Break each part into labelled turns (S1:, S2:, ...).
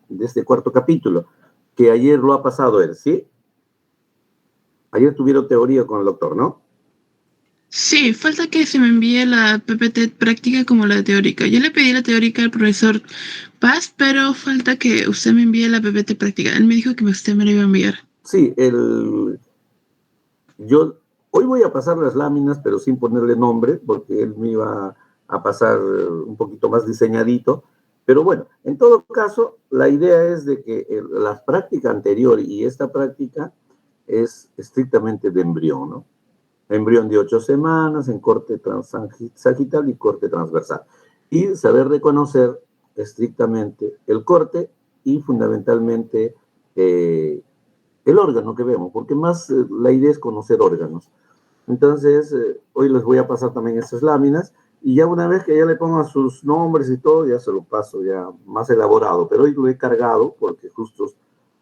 S1: de este cuarto capítulo, que ayer lo ha pasado él, ¿sí? Ayer tuvieron teoría con el doctor, ¿no?
S2: Sí, falta que se me envíe la PPT práctica como la teórica. Yo le pedí la teórica al profesor Paz, pero falta que usted me envíe la PPT práctica. Él me dijo que usted me la iba a enviar.
S1: Sí, yo hoy voy a pasar las láminas, pero sin ponerle nombre, porque él me iba a pasar un poquito más diseñadito. Pero bueno, en todo caso, la idea es de que la práctica anterior y esta práctica es estrictamente de embrión, ¿no? Embrión de 8 semanas, en corte sagital y corte transversal. Y saber reconocer estrictamente el corte y fundamentalmente el órgano que vemos, porque más la idea es conocer órganos. Entonces, hoy les voy a pasar también estas láminas y ya una vez que ya le pongan sus nombres y todo, ya se lo paso ya más elaborado, pero hoy lo he cargado porque justo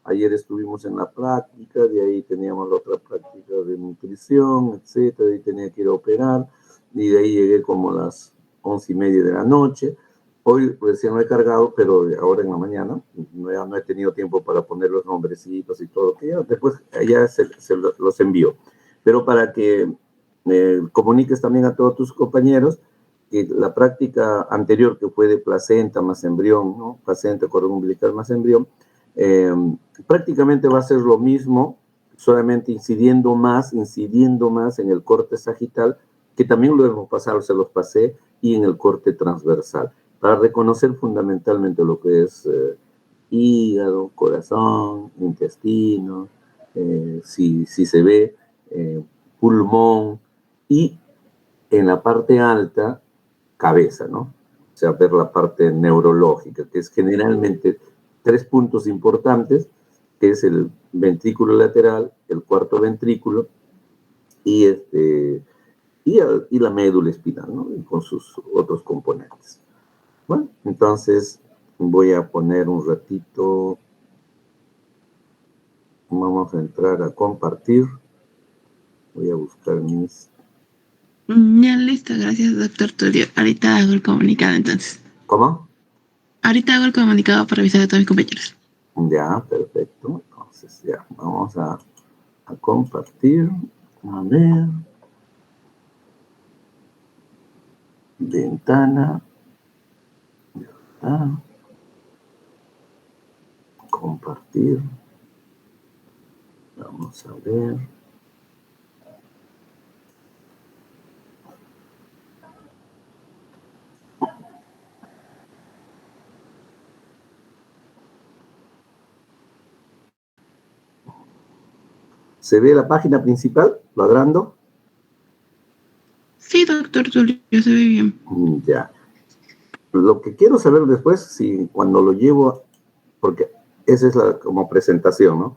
S1: ayer estuvimos en la práctica, de ahí teníamos la otra práctica de nutrición, etcétera, de ahí tenía que ir a operar y de ahí llegué como a las 11:30 de la noche. Hoy recién lo he cargado, pero ahora en la mañana no he tenido tiempo para poner los nombrecitos y todo, que ya después ya los envío. Pero para que comuniques también a todos tus compañeros que la práctica anterior, que fue de placenta más embrión, ¿no? Placenta, cordón umbilical más embrión, prácticamente va a ser lo mismo, solamente incidiendo más en el corte sagital, que también lo hemos pasado, se los pasé, y en el corte transversal, para reconocer fundamentalmente lo que es hígado, corazón, intestino, si se ve, pulmón, y en la parte alta, cabeza, ¿no? O sea, ver la parte neurológica, que es generalmente 3 puntos importantes, que es el ventrículo lateral, el cuarto ventrículo y, y la médula espinal, ¿no? Y con sus otros componentes. Bueno, entonces voy a poner un ratito, vamos a entrar a compartir, voy a buscar mis...
S2: Ya listo, gracias, doctor Tulio. Ahorita hago el comunicado entonces.
S1: ¿Cómo?
S2: Ahorita hago el comunicado para avisar a todos mis compañeros.
S1: Ya, perfecto. Entonces ya, vamos a compartir. A ver. Ventana. Ya está. Compartir. Vamos a ver. ¿Se ve la página principal? ¿Ladrando?
S2: Sí, doctor Tulio, se ve bien.
S1: Ya. Lo que quiero saber después, si cuando lo llevo, porque esa es la como presentación, ¿no?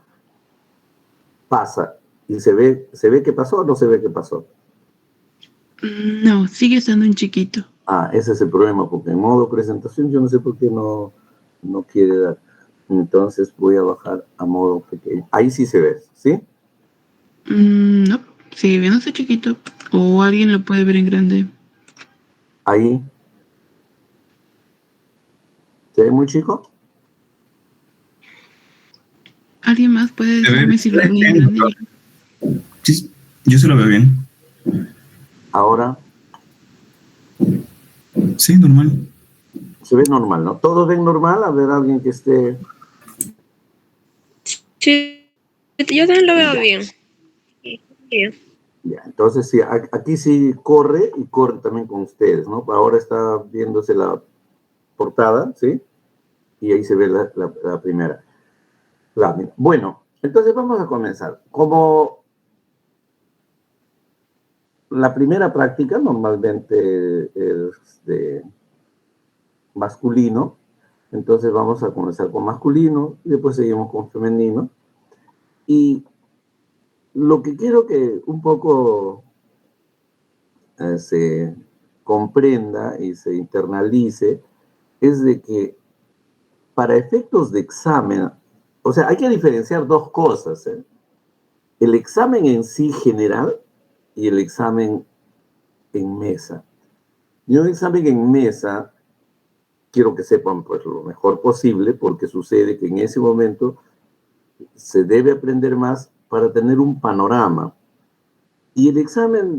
S1: Pasa y se ve qué pasó o no se ve qué pasó.
S2: No, sigue estando en chiquito.
S1: Ah, ese es el problema, porque en modo presentación yo no sé por qué no quiere dar. Entonces voy a bajar a modo pequeño. Ahí sí se ve, ¿sí?
S2: No, sigue viéndose chiquito. O alguien lo puede ver en grande.
S1: Ahí. ¿Se ve muy chico?
S2: ¿Alguien más puede decirme si lo ven en
S3: bien,
S2: grande?
S3: Sí, yo se lo veo bien.
S1: Ahora
S3: Sí, normal.
S1: se ve normal, ¿no? ¿Todos ven normal? A ver, alguien que esté...
S4: Sí, yo también lo veo bien. Bien.
S1: Ya, entonces sí, aquí sí corre y corre también con ustedes, ¿no? Ahora está viéndose la portada, ¿sí? Y ahí se ve la primera lámina. Bueno, entonces vamos a comenzar. Como la primera práctica normalmente es de masculino, entonces vamos a comenzar con masculino y después seguimos con femenino. Y lo que quiero que un poco se comprenda y se internalice es de que para efectos de examen, o sea, hay que diferenciar dos cosas, ¿eh? El examen en sí general y el examen en mesa. Y un examen en mesa quiero que sepan pues lo mejor posible, porque sucede que en ese momento se debe aprender más para tener un panorama. Y el examen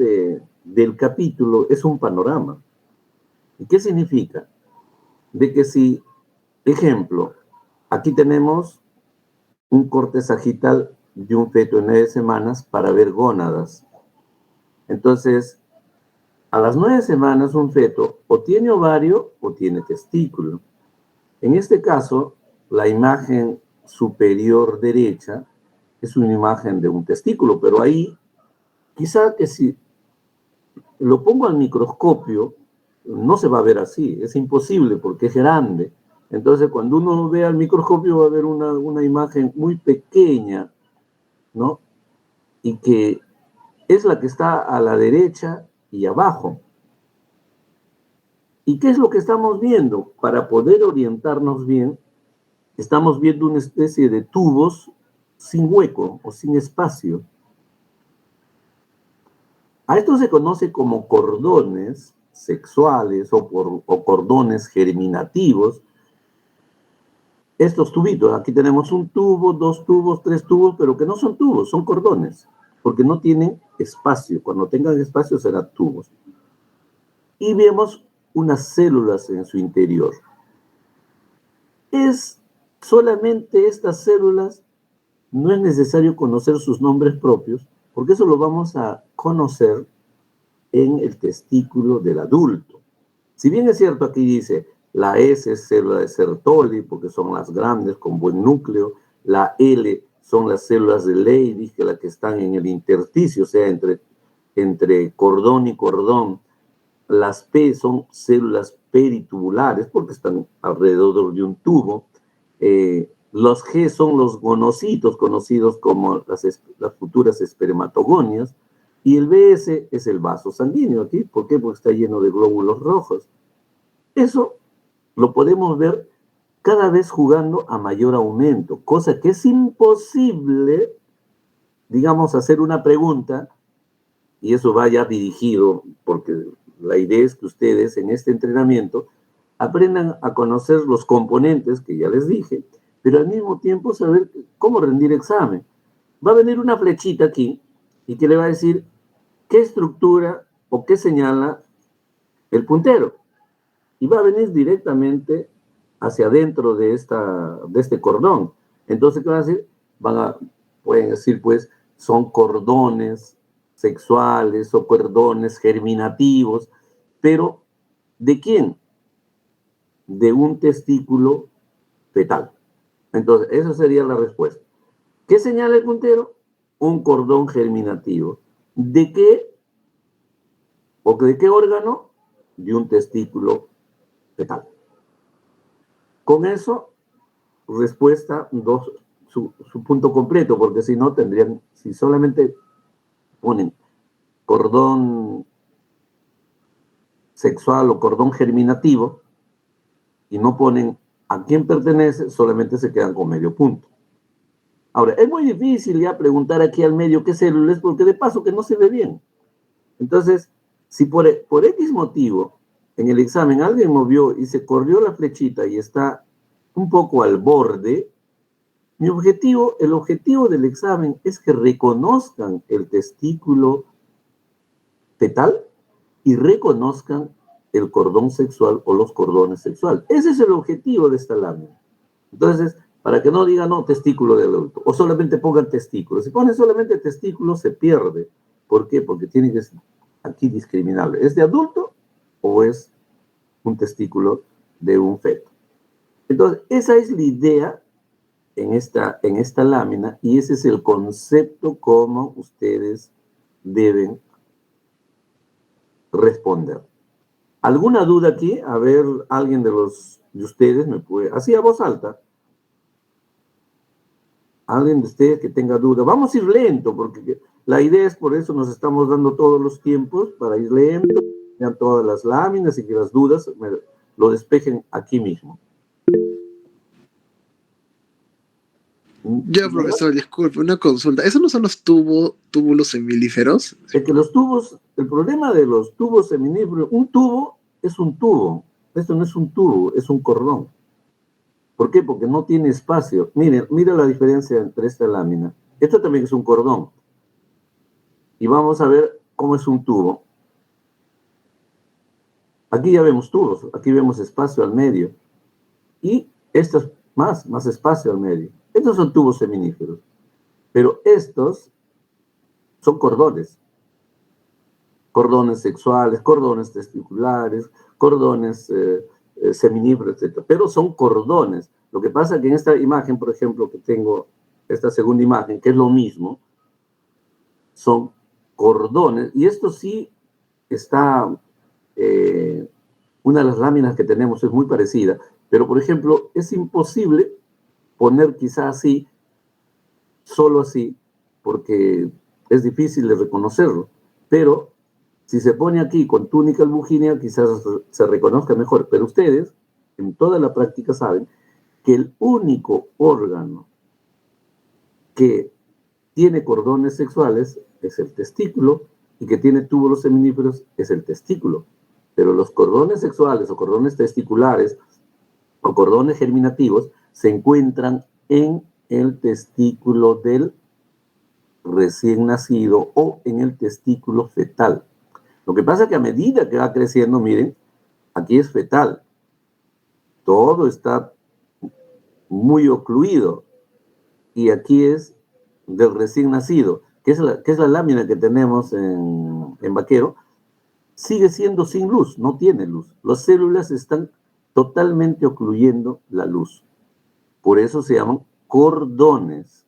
S1: del capítulo es un panorama. ¿Y qué significa? De que si, ejemplo, aquí tenemos un corte sagital de un feto en 9 semanas para ver gónadas. Entonces, a las 9 semanas un feto o tiene ovario o tiene testículo. En este caso, la imagen superior derecha es una imagen de un testículo, pero ahí, quizá que si lo pongo al microscopio, no se va a ver así, es imposible porque es grande. Entonces, cuando uno ve al microscopio va a ver una imagen muy pequeña, ¿no? Y que es la que está a la derecha y abajo. ¿Y qué es lo que estamos viendo? Para poder orientarnos bien, estamos viendo una especie de tubos sin hueco o sin espacio. A esto se conoce como cordones sexuales o cordones germinativos. Estos tubitos, aquí tenemos un tubo, 2 tubos, 3 tubos, pero que no son tubos, son cordones, porque no tienen espacio. Cuando tengan espacio serán tubos. Y vemos unas células en su interior. Es solamente estas células, no es necesario conocer sus nombres propios, porque eso lo vamos a conocer en el testículo del adulto. Si bien es cierto, aquí dice, la S es célula de Sertoli, porque son las grandes con buen núcleo, la L son las células de Leydig, que las que están en el intersticio, o sea, entre cordón y cordón. Las P son células peritubulares, porque están alrededor de un tubo. Los G son los gonocitos, conocidos como las futuras espermatogonias, y el BS es el vaso sanguíneo aquí. ¿Por qué? Porque está lleno de glóbulos rojos. Eso lo podemos ver cada vez jugando a mayor aumento, cosa que es imposible, digamos, hacer una pregunta, y eso vaya dirigido, porque la idea es que ustedes en este entrenamiento aprendan a conocer los componentes que ya les dije, pero al mismo tiempo saber cómo rendir examen. Va a venir una flechita aquí y que le va a decir qué estructura o qué señala el puntero. Y va a venir directamente hacia adentro de este cordón. Entonces, ¿qué van a decir? Pueden decir, pues, son cordones sexuales o cordones germinativos, pero ¿de quién? De un testículo fetal. Entonces, esa sería la respuesta. ¿Qué señala el puntero? Un cordón germinativo. ¿De qué? ¿O de qué órgano? De un testículo fetal. Con eso, respuesta 2, su punto completo, porque si no tendrían, si solamente ponen cordón sexual o cordón germinativo y no ponen a quién pertenece, solamente se quedan con medio punto. Ahora, es muy difícil ya preguntar aquí al medio qué célula es, porque de paso que no se ve bien. Entonces, si por X motivo en el examen alguien movió y se corrió la flechita y está un poco al borde, el objetivo del examen es que reconozcan el testículo fetal y reconozcan el cordón sexual o los cordones sexuales. Ese es el objetivo de esta lámina. Entonces, para que no digan, no, testículo del adulto, o solamente pongan testículo. Si ponen solamente testículo, se pierde. ¿Por qué? Porque tiene que ser aquí discriminable. ¿Es de adulto o es un testículo de un feto? Entonces, esa es la idea en esta lámina, y ese es el concepto como ustedes deben responder. ¿Alguna duda aquí? A ver, alguien de ustedes me puede, así a voz alta, alguien de ustedes que tenga duda. Vamos a ir lento, porque la idea es, por eso nos estamos dando todos los tiempos, para ir lento, vean todas las láminas y que las dudas lo despejen aquí mismo.
S5: Ya, profesor, disculpe, una consulta. ¿Esos no son los túbulos semilíferos?
S1: Es que los tubos, el problema de los tubos seminíferos, un tubo es un tubo. Esto no es un tubo, es un cordón. ¿Por qué? Porque no tiene espacio. Miren, mira la diferencia entre esta lámina. Esto también es un cordón. Y vamos a ver cómo es un tubo. Aquí ya vemos tubos, aquí vemos espacio al medio. Y estos más espacio al medio. Estos son tubos seminíferos. Pero estos son cordones. Cordones sexuales, cordones testiculares, cordones seminíferos, etc. Pero son cordones. Lo que pasa es que en esta imagen, por ejemplo, que tengo, esta segunda imagen, que es lo mismo, son cordones. Y esto sí está, una de las láminas que tenemos es muy parecida, pero, por ejemplo, es imposible poner quizá así, solo así, porque es difícil de reconocerlo. Pero si se pone aquí con túnica albuginea, quizás se reconozca mejor. Pero ustedes, en toda la práctica, saben que el único órgano que tiene cordones sexuales es el testículo y que tiene túbulos seminíferos es el testículo. Pero los cordones sexuales o cordones testiculares o cordones germinativos se encuentran en el testículo del recién nacido o en el testículo fetal. Lo que pasa es que a medida que va creciendo, miren, aquí es fetal. Todo está muy ocluido. Y aquí es del recién nacido, que es la lámina que tenemos en Vaquero. Sigue siendo sin luz, no tiene luz. Las células están totalmente ocluyendo la luz. Por eso se llaman cordones.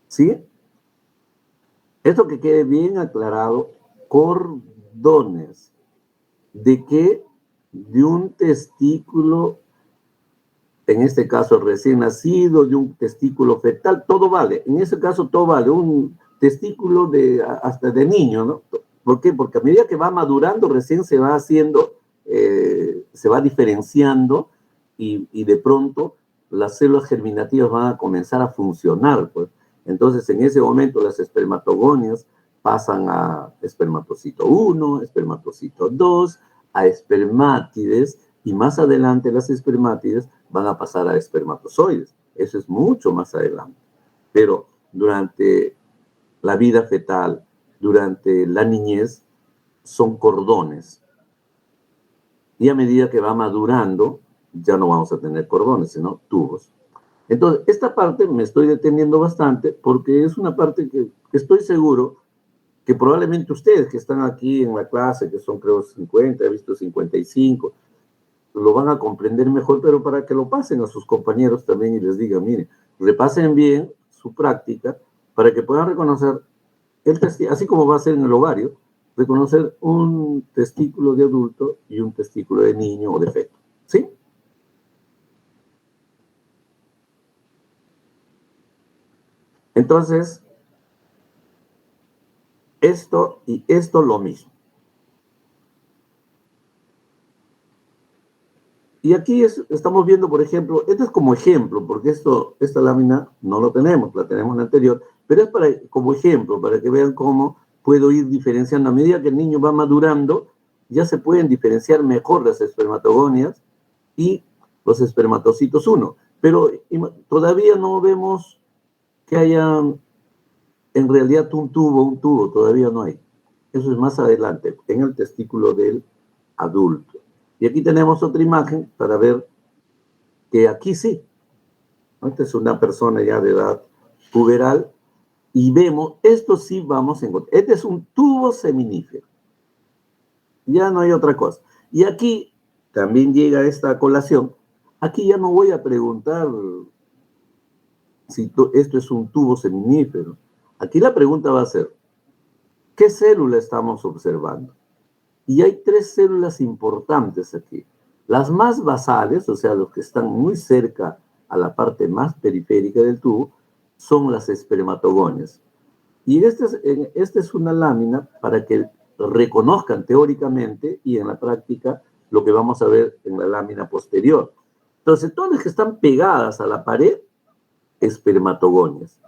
S1: ¿Sí? Esto que quede bien aclarado, cordones. ¿De qué? De un testículo, en este caso recién nacido, de un testículo fetal, todo vale. En ese caso todo vale, un testículo hasta de niño, ¿no? ¿Por qué? Porque a medida que va madurando, recién se va haciendo, se va diferenciando y de pronto las células germinativas van a comenzar a funcionar, pues. Entonces, en ese momento, las espermatogonias pasan a espermatocito 1, espermatocito 2, a espermátides, y más adelante las espermátides van a pasar a espermatozoides. Eso es mucho más adelante. Pero durante la vida fetal, durante la niñez, son cordones. Y a medida que va madurando, ya no vamos a tener cordones, sino tubos. Entonces, esta parte me estoy deteniendo bastante porque es una parte que estoy seguro que probablemente ustedes que están aquí en la clase, que son creo 50, he visto 55, lo van a comprender mejor, pero para que lo pasen a sus compañeros también y les digan, miren, repasen bien su práctica para que puedan reconocer, así como va a ser en el ovario, reconocer un testículo de adulto y un testículo de niño o de feto. ¿Sí? Entonces, esto y esto lo mismo. Y aquí estamos viendo, por ejemplo, esto es como ejemplo, porque esta lámina no lo tenemos, la tenemos en la anterior, pero es como ejemplo, para que vean cómo puedo ir diferenciando. A medida que el niño va madurando, ya se pueden diferenciar mejor las espermatogonias y los espermatocitos 1. Pero todavía no vemos que haya en realidad un tubo, todavía no hay. Eso es más adelante, en el testículo del adulto. Y aquí tenemos otra imagen para ver que aquí sí. Esta es una persona ya de edad puberal y vemos, esto sí vamos a encontrar. Este es un tubo seminífero. Ya no hay otra cosa. Y aquí también llega esta colación. Aquí ya no voy a preguntar si esto es un tubo seminífero. Aquí la pregunta va a ser, ¿qué célula estamos observando? Y hay 3 células importantes aquí. Las más basales, o sea, los que están muy cerca a la parte más periférica del tubo, son las espermatogonias. Y esta es una lámina para que reconozcan teóricamente y en la práctica lo que vamos a ver en la lámina posterior. Entonces, todas las que están pegadas a la pared, espermatogonias.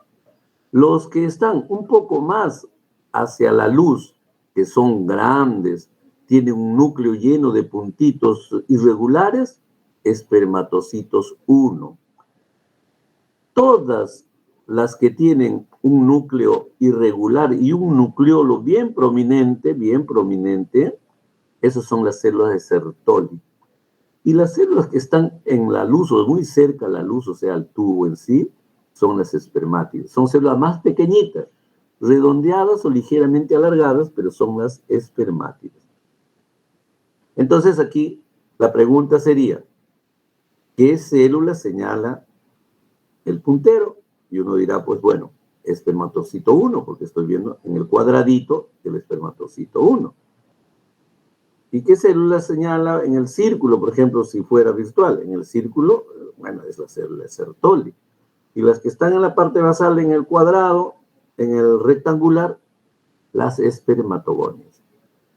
S1: Los que están un poco más hacia la luz, que son grandes, tiene un núcleo lleno de puntitos irregulares, espermatocitos 1. Todas las que tienen un núcleo irregular y un nucleolo bien prominente, esas son las células de Sertoli. Y las células que están en la luz o muy cerca a la luz, o sea, al tubo en sí, son las espermátidas. Son células más pequeñitas, redondeadas o ligeramente alargadas, pero son las espermátidas. Entonces aquí la pregunta sería, ¿qué célula señala el puntero? Y uno dirá, pues bueno, espermatocito 1, porque estoy viendo en el cuadradito el espermatocito 1. ¿Y qué célula señala en el círculo, por ejemplo, si fuera virtual? En el círculo, bueno, es la célula de Sertoli. Y las que están en la parte basal, en el cuadrado, en el rectangular, las espermatogonias.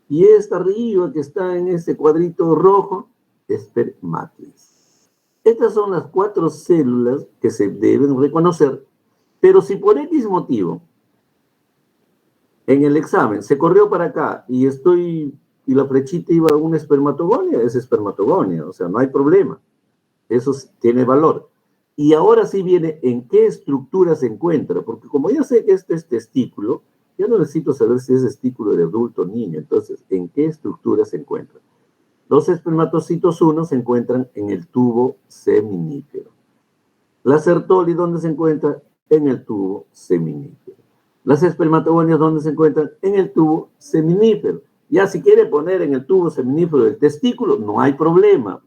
S1: Y esta arriba que está en ese cuadrito rojo, espermátides. Estas son las 4 células que se deben reconocer, pero si por X motivo en el examen se corrió para acá y la flechita iba a una espermatogonia, es espermatogonia, o sea, no hay problema. Eso tiene valor. Y ahora sí viene en qué estructura se encuentra, porque como ya sé que este es testículo, ya no necesito saber si es testículo de adulto o niño, entonces, ¿en qué estructura se encuentra? Los espermatocitos 1 se encuentran en el tubo seminífero. La Sertoli, ¿dónde se encuentra? En el tubo seminífero. Las espermatogonias, ¿dónde se encuentran? En el tubo seminífero. Ya si quiere poner en el tubo seminífero el testículo, no hay problema.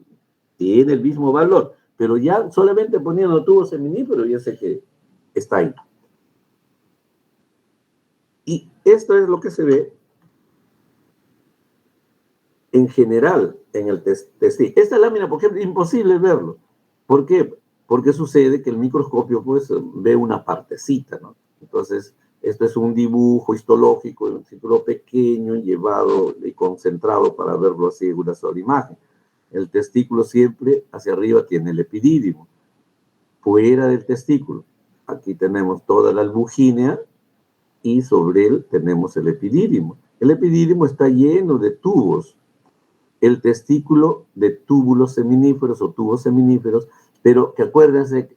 S1: Tiene el mismo valor. Pero ya solamente poniendo el tubo seminífero, ya sé que está ahí. Y esto es lo que se ve en general en el testículo. Esta lámina, por ejemplo, es imposible verlo. ¿Por qué? Porque sucede que el microscopio pues ve una partecita, ¿no? Entonces, esto es un dibujo histológico de un círculo pequeño, llevado y concentrado para verlo así en una sola imagen. El testículo siempre hacia arriba tiene el epidídimo. Fuera del testículo, aquí tenemos toda la albugínea y sobre él tenemos el epidídimo. El epidídimo está lleno de tubos. El testículo de túbulos seminíferos o tubos seminíferos, pero que acuérdense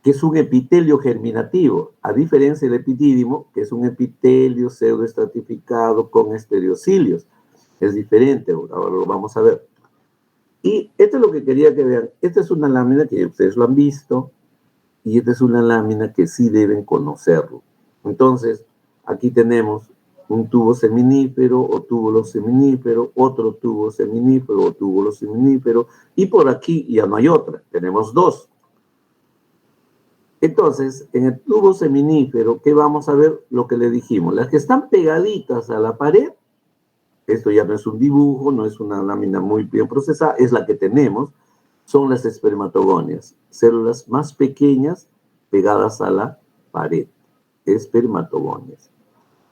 S1: que es un epitelio germinativo, a diferencia del epidídimo, que es un epitelio pseudoestratificado con estereocilios. Es diferente, ahora lo vamos a ver. Y esto es lo que quería que vean. Esta es una lámina que ustedes lo han visto, y esta es una lámina que sí deben conocerlo. Entonces, aquí tenemos un tubo seminífero o túbulo seminífero, otro tubo seminífero o túbulo seminífero, y por aquí ya no hay otra, tenemos 2. Entonces, en el tubo seminífero, ¿qué vamos a ver? Lo que le dijimos, las que están pegaditas a la pared, esto ya no es un dibujo, no es una lámina muy bien procesada, es la que tenemos, son las espermatogonias, células más pequeñas pegadas a la pared, espermatogonias.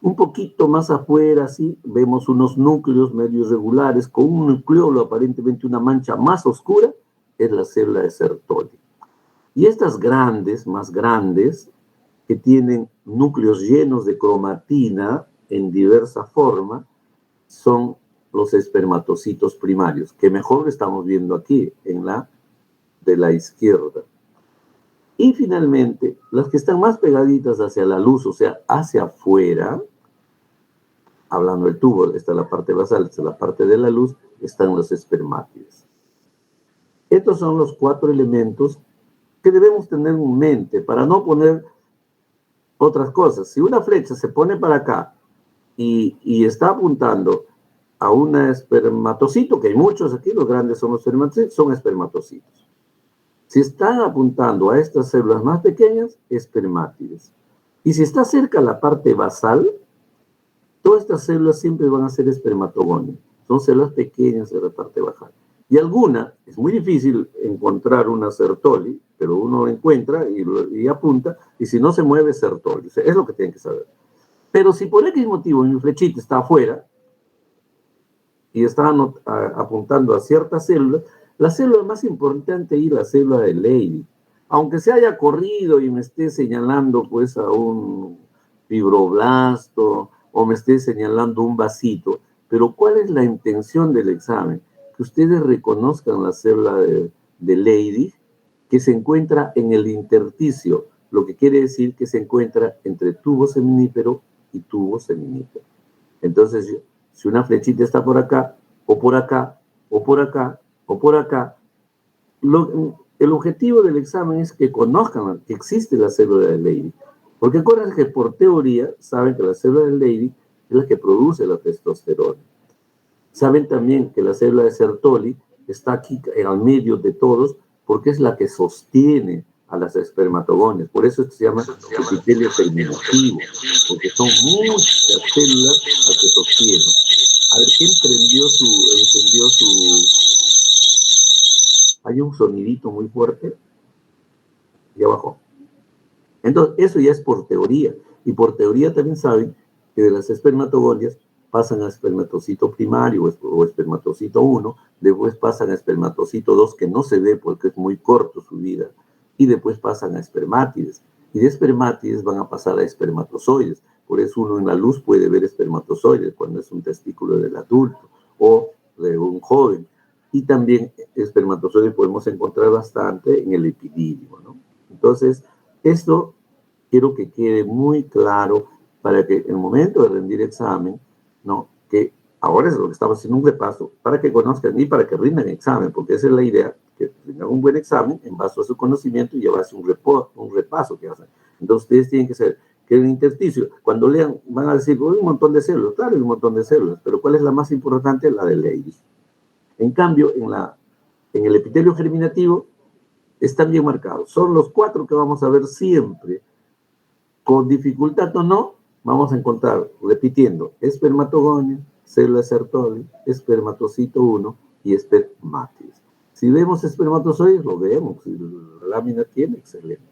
S1: Un poquito más afuera, sí, vemos unos núcleos medio irregulares con un nucleolo, aparentemente una mancha más oscura, es la célula de Sertoli. Y estas grandes, más grandes, que tienen núcleos llenos de cromatina en diversa forma, son los espermatocitos primarios, que mejor estamos viendo aquí, en la de la izquierda. Y finalmente, las que están más pegaditas hacia la luz, o sea, hacia afuera, hablando del tubo, esta es la parte basal, esta es la parte de la luz, están los espermátides. Estos son los 4 elementos que debemos tener en mente para no poner otras cosas. Si una flecha se pone para acá y está apuntando a un espermatocito, que hay muchos aquí, los grandes son los espermatocitos, son espermatocitos. Si están apuntando a estas células más pequeñas, espermátides. Y si está cerca la parte basal, todas estas células siempre van a ser espermatogonias. Son células pequeñas de la parte basal. Y alguna, es muy difícil encontrar una Sertoli, pero uno encuentra y apunta, y si no se mueve, Sertoli. O sea, es lo que tienen que saber. Pero si por X motivo mi flechita está afuera y está apuntando a ciertas células, la célula más importante es la célula de Leydig. Aunque se haya corrido y me esté señalando pues a un fibroblasto o me esté señalando un vasito, Pero ¿cuál es la intención del examen? Que ustedes reconozcan la célula de Leydig, que se encuentra en el intersticio, lo que quiere decir que se encuentra entre tubo seminífero y tubo seminífero. Entonces, si una flechita está por acá, o por acá, o por acá, o por acá, el objetivo del examen es que conozcan que existe la célula de Leydig. Porque acuérdense que por teoría saben que la célula de Leydig es la que produce la testosterona. Saben también que la célula de Sertoli está aquí al medio de todos porque es la que sostiene a las espermatogonias. Por eso se llama epitelio germinativo, porque son muchas células las que sostienen. A ver, ¿quién encendió su... Hay un sonidito muy fuerte y abajo. Entonces, eso ya es por teoría. Y por teoría también saben que de las espermatogonias pasan a espermatocito primario o espermatocito 1, después pasan a espermatocito 2, que no se ve porque es muy corto su vida, y después pasan a espermátides. Y de espermátides van a pasar a espermatozoides. Por eso uno en la luz puede ver espermatozoides cuando es un testículo del adulto o de un joven. Y también espermatozoides podemos encontrar bastante en el epidídimo, ¿no? Entonces, esto quiero que quede muy claro para que en el momento de rendir examen, ¿no? Que ahora es lo que estamos haciendo un repaso, para que conozcan y para que rindan examen, porque esa es la idea, que tengan un buen examen en base a su conocimiento y llevarse un repaso que hacen. Entonces ustedes tienen que saber que el intersticio, cuando lean, van a decir, un montón de células, claro, hay un montón de células, pero ¿cuál es la más importante? La de Leydig. En cambio, en el epitelio germinativo están bien marcados. Son los 4 que vamos a ver siempre. Con dificultad o no, vamos a encontrar, repitiendo, espermatogonia, célula de Sertoli, espermatocito 1 y espermátides. Si vemos espermatozoides, lo vemos. Si la lámina tiene, excelente.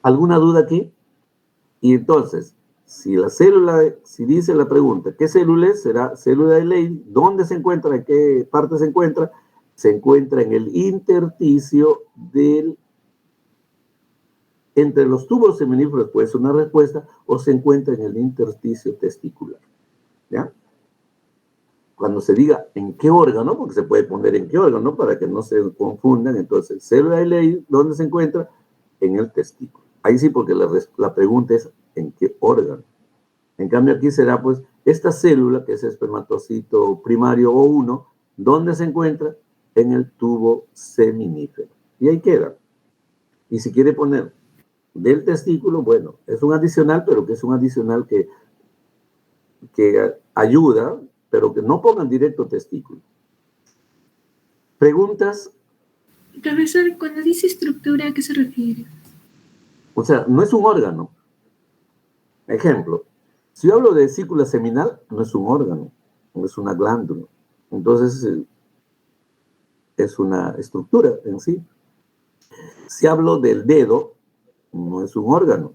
S1: ¿Alguna duda aquí? Y entonces, si dice la pregunta, ¿qué célula es? Será célula de Leydig. ¿Dónde se encuentra? ¿En qué parte se encuentra? Se encuentra en el intersticio entre los tubos seminíferos, puede ser una respuesta, o se encuentra en el intersticio testicular. ¿Ya? Cuando se diga en qué órgano, porque se puede poner en qué órgano para que no se confundan, entonces, célula de Leydig, ¿dónde se encuentra? En el testículo. Ahí sí, porque la pregunta es ¿en qué órgano? En cambio aquí será, pues, esta célula, que es espermatocito primario o 1, ¿dónde se encuentra? En el tubo seminífero. Y ahí queda. Y si quiere poner del testículo, bueno, es un adicional, pero que es un adicional que ayuda, pero que no pongan directo testículo. ¿Preguntas?
S6: Profesor, cuando dice estructura, ¿a qué se refiere?
S1: O sea, no es un órgano. Ejemplo, si yo hablo de vesícula seminal, no es un órgano, no es una glándula. Entonces, es una estructura en sí. Si hablo del dedo, no es un órgano,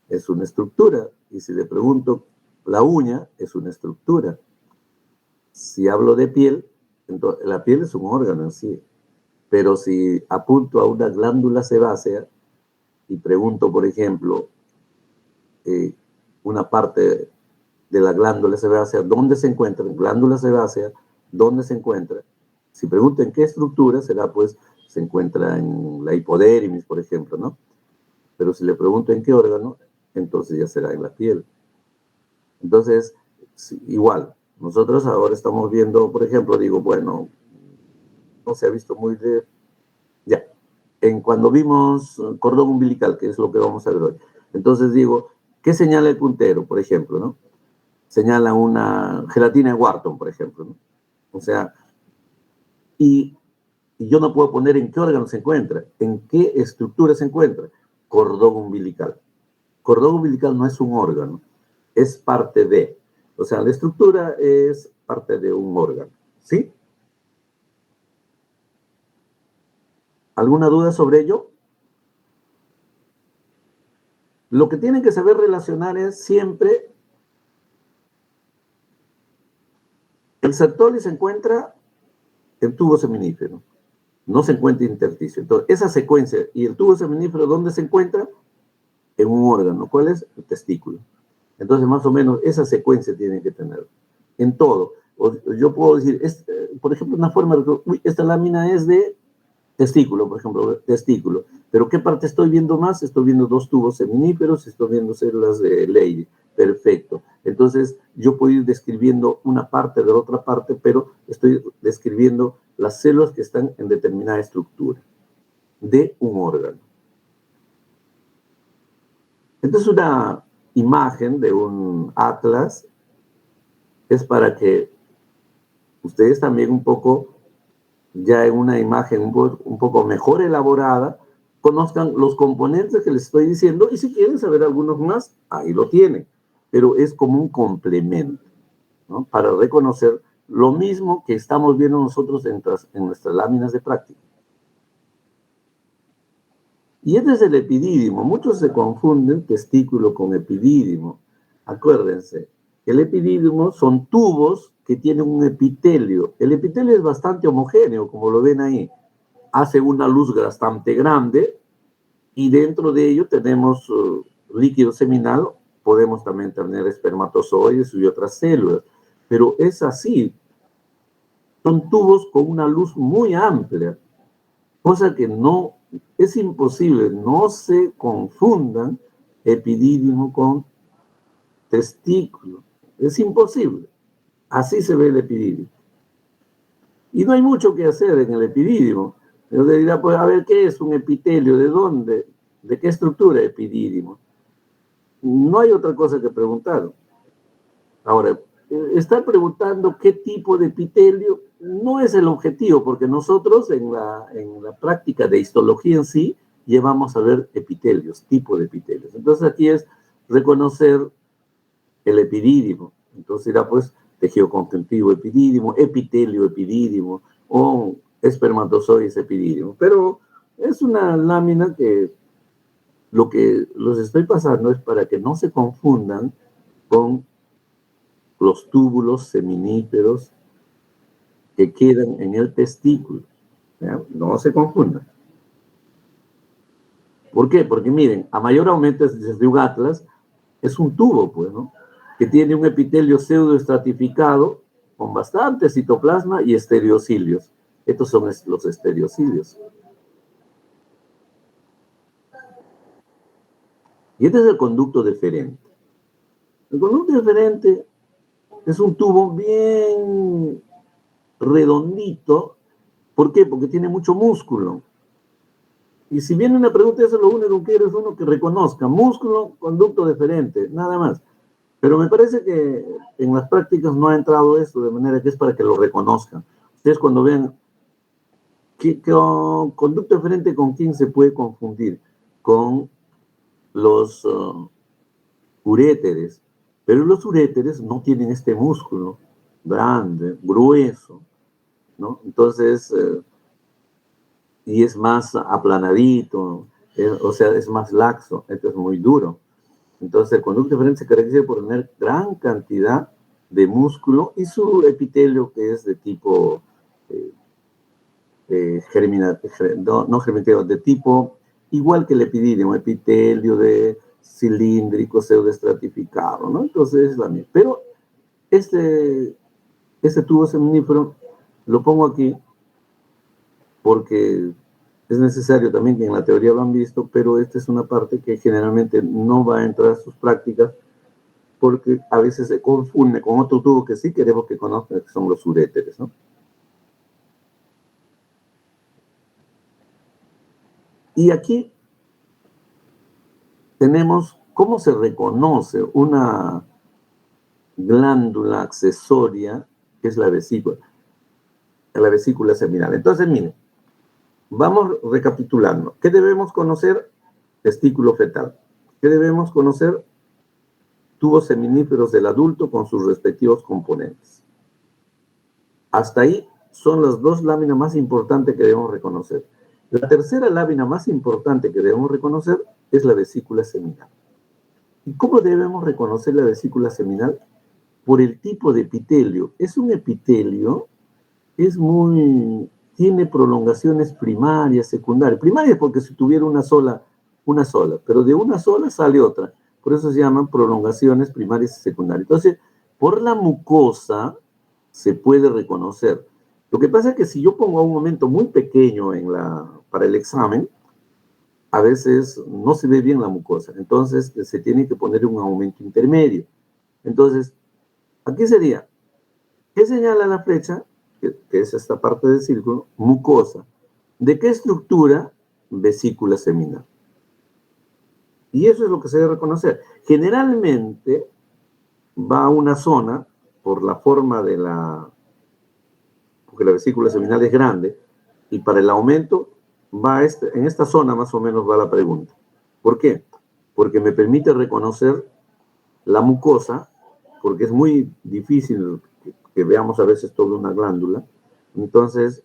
S1: es una estructura. Y si le pregunto, la uña es una estructura. Si hablo de piel, entonces la piel es un órgano en sí. Pero si apunto a una glándula sebácea y pregunto, por ejemplo, una parte de la glándula sebácea, ¿dónde se encuentra? Glándula sebácea, ¿dónde se encuentra? Si pregunto en qué estructura, será pues, se encuentra en la hipodérmis, por ejemplo, ¿no? Pero si le pregunto en qué órgano, entonces ya será en la piel. Entonces, sí, igual, nosotros ahora estamos viendo, por ejemplo, digo, bueno, no se ha visto muy de... Ya, cuando vimos cordón umbilical, que es lo que vamos a ver hoy, entonces digo, ¿qué señala el puntero, por ejemplo, no? Señala una gelatina de Wharton, por ejemplo, ¿no? O sea, y yo no puedo poner en qué órgano se encuentra, en qué estructura se encuentra. Cordón umbilical. Cordón umbilical no es un órgano, es parte de. O sea, la estructura es parte de un órgano, ¿sí? ¿Alguna duda sobre ello? Lo que tienen que saber relacionar es siempre... El Sertoli se encuentra en tubo seminífero, no se encuentra intersticio. Entonces, esa secuencia, ¿y el tubo seminífero dónde se encuentra? En un órgano. ¿Cuál es? El testículo. Entonces, más o menos, esa secuencia tienen que tener. en todo. Yo puedo decir, por ejemplo, una forma de, uy, esta lámina es de testículo, por ejemplo, testículo. Pero ¿qué parte estoy viendo más? Estoy viendo dos tubos seminíferos, estoy viendo células de Leydig. Perfecto. Entonces, yo puedo ir describiendo una parte de la otra parte, pero estoy describiendo las células que están en determinada estructura de un órgano. Entonces, una imagen de un atlas es para que ustedes también un poco, ya en una imagen un poco mejor elaborada, conozcan los componentes que les estoy diciendo, y si quieren saber algunos más, ahí lo tienen. Pero es como un complemento, ¿no? Para reconocer lo mismo que estamos viendo nosotros en nuestras láminas de práctica. Y este es el epidídimo. Muchos se confunden testículo con epidídimo. Acuérdense, el epidídimo son tubos que tienen un epitelio. El epitelio es bastante homogéneo, como lo ven ahí. Hace una luz bastante grande y dentro de ello tenemos líquido seminal. Podemos también tener espermatozoides y otras células. Pero es así. Son tubos con una luz muy amplia. Cosa que no, es imposible, no se confundan epidídimo con testículo. Es imposible. Así se ve el epidídimo. Y no hay mucho que hacer en el epidídimo. Usted dirá, pues, a ver, ¿qué es un epitelio? ¿De dónde? ¿De qué estructura epidídimo? No hay otra cosa que preguntar. Ahora, estar preguntando qué tipo de epitelio no es el objetivo, porque nosotros en la práctica de histología en sí llevamos a ver epitelios, tipo de epitelios. Entonces aquí es reconocer el epidídimo. Entonces era pues tejido conjuntivo epidídimo, epitelio epidídimo o espermatozoides epidídimo. Pero es una lámina que lo que los estoy pasando es para que no se confundan con los túbulos seminíferos que quedan en el testículo. ¿Ya? No se confundan. ¿Por qué? Porque miren, a mayor aumento desde un atlas, es un tubo, pues, ¿no? Que tiene un epitelio pseudoestratificado con bastante citoplasma y estereocilios. Estos son los estereocilios. Y este es el conducto deferente. El conducto deferente es un tubo bien redondito. ¿Por qué? Porque tiene mucho músculo. Y si viene una pregunta, eso lo único que quiero es uno que reconozca. Músculo, conducto deferente, nada más. Pero me parece que en las prácticas no ha entrado esto, de manera que es para que lo reconozcan. Ustedes cuando vean ¿qué conducto deferente con quién se puede confundir? Con los uréteres. Pero los uréteres no tienen este músculo grande, grueso, ¿no? Entonces, y es más aplanadito, o sea, es más laxo, esto es muy duro. Entonces, el conducto deferente se caracteriza por tener gran cantidad de músculo y su epitelio, que es de tipo no germinativo, de tipo igual que el epidídimo, epitelio de cilíndrico, pseudoestratificado, ¿no? Entonces es la misma. Pero este tubo seminífero lo pongo aquí porque es necesario también, que en la teoría lo han visto, pero esta es una parte que generalmente no va a entrar a sus prácticas porque a veces se confunde con otro tubo que sí queremos que conozcan, que son los uréteres, ¿no? Y aquí tenemos cómo se reconoce una glándula accesoria, que es la vesícula seminal. Entonces, miren, vamos recapitulando. ¿Qué debemos conocer? Testículo fetal. ¿Qué debemos conocer? Tubos seminíferos del adulto con sus respectivos componentes. Hasta ahí son las dos láminas más importantes que debemos reconocer. La tercera lámina más importante que debemos reconocer es la vesícula seminal. ¿Y cómo debemos reconocer la vesícula seminal? Por el tipo de epitelio. Es un epitelio, tiene prolongaciones primarias, secundarias. Primarias porque si tuviera una sola, pero de una sola sale otra. Por eso se llaman prolongaciones primarias y secundarias. Entonces, Por la mucosa se puede reconocer. Lo que pasa es que si yo pongo un aumento muy pequeño para el examen, a veces no se ve bien la mucosa. Entonces se tiene que poner un aumento intermedio. Entonces, aquí sería, ¿qué señala la flecha? Que es esta parte del círculo, mucosa. ¿De qué estructura? Vesícula seminal. Y eso es lo que se debe reconocer. Generalmente va a una zona, por la forma porque la vesícula seminal es grande, y para el aumento va en esta zona más o menos va la pregunta. ¿Por qué? Porque me permite reconocer la mucosa, porque es muy difícil que veamos a veces toda una glándula. Entonces,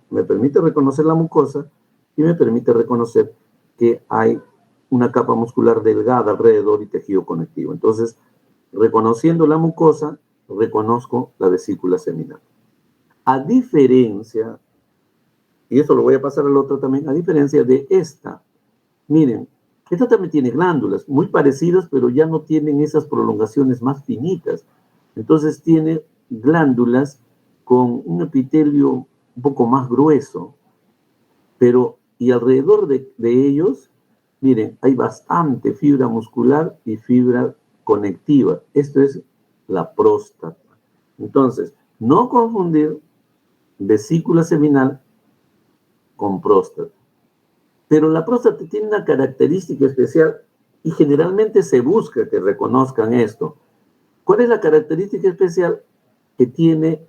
S1: me permite reconocer la mucosa y me permite reconocer que hay una capa muscular delgada alrededor y tejido conectivo. Entonces, reconociendo la mucosa, reconozco la vesícula seminal. A diferencia, y esto lo voy a pasar al otro también, a diferencia de esta, miren, esta también tiene glándulas muy parecidas, pero ya no tienen esas prolongaciones más finitas. Entonces tiene glándulas con un epitelio un poco más grueso, pero y alrededor de ellos, miren, hay bastante fibra muscular y fibra conectiva. Esto es la próstata. Entonces, no confundir vesícula seminal con próstata. Pero la próstata tiene una característica especial y generalmente se busca que reconozcan esto. ¿Cuál es la característica especial? Que tiene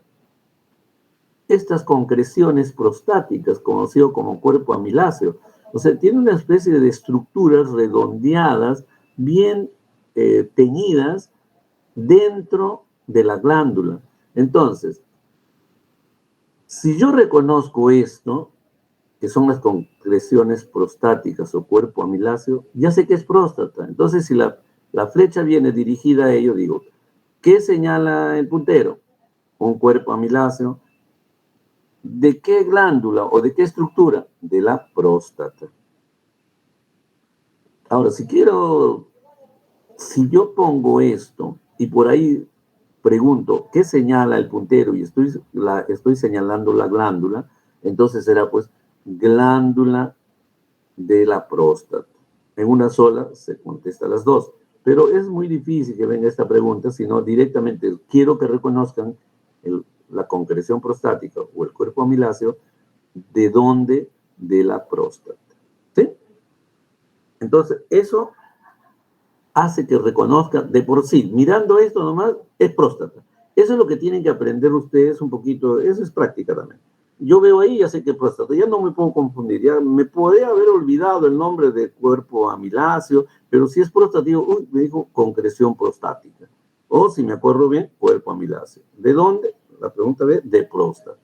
S1: estas concreciones prostáticas, conocido como cuerpo amiláceo. O sea, tiene una especie de estructuras redondeadas, bien teñidas dentro de la glándula. Entonces, si yo reconozco esto, que son las concreciones prostáticas o cuerpo amiláceo, ya sé que es próstata. Entonces, si la flecha viene dirigida a ello, digo, ¿qué señala el puntero? Un cuerpo amiláceo. ¿De qué glándula o de qué estructura? De la próstata. Ahora, si yo pongo esto y por ahí pregunto, ¿qué señala el puntero? Y estoy señalando la glándula, entonces será pues glándula de la próstata. En una sola se contesta las dos. Pero es muy difícil que venga esta pregunta, sino directamente quiero que reconozcan la concreción prostática o el cuerpo amiláceo, ¿de dónde? De la próstata. ¿Sí? Entonces, eso hace que reconozca de por sí, mirando esto nomás, es próstata. Eso es lo que tienen que aprender ustedes un poquito, eso es práctica también. Yo veo ahí, ya sé que es próstata, ya no me puedo confundir, ya me podría haber olvidado el nombre de cuerpo amiláceo, pero si es próstata, digo, uy, me dijo concreción prostática. O si me acuerdo bien, cuerpo amiláceo. ¿De dónde? La pregunta B, de próstata.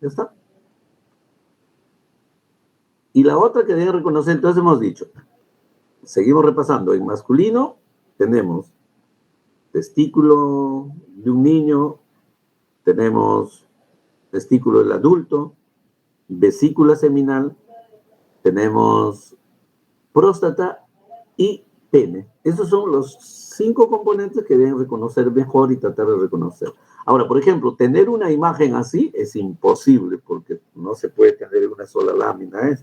S1: ¿Ya está? Y la otra que deben reconocer, entonces hemos dicho, seguimos repasando, en masculino tenemos testículo de un niño, tenemos testículo del adulto, vesícula seminal, tenemos próstata y pene. Esos son los 5 componentes que deben reconocer mejor y tratar de reconocer. Ahora, por ejemplo, tener una imagen así es imposible porque no se puede tener una sola lámina.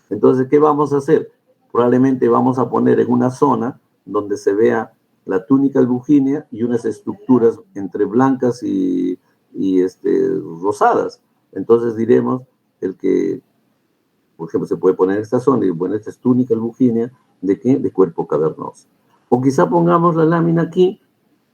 S1: Entonces, ¿qué vamos a hacer? Probablemente vamos a poner en una zona donde se vea la túnica albugínea y unas estructuras entre blancas y rosadas. Entonces diremos el que, por ejemplo, se puede poner en esta zona y bueno, esta es túnica albugínea, ¿de qué? De cuerpo cavernoso. O quizá pongamos la lámina aquí,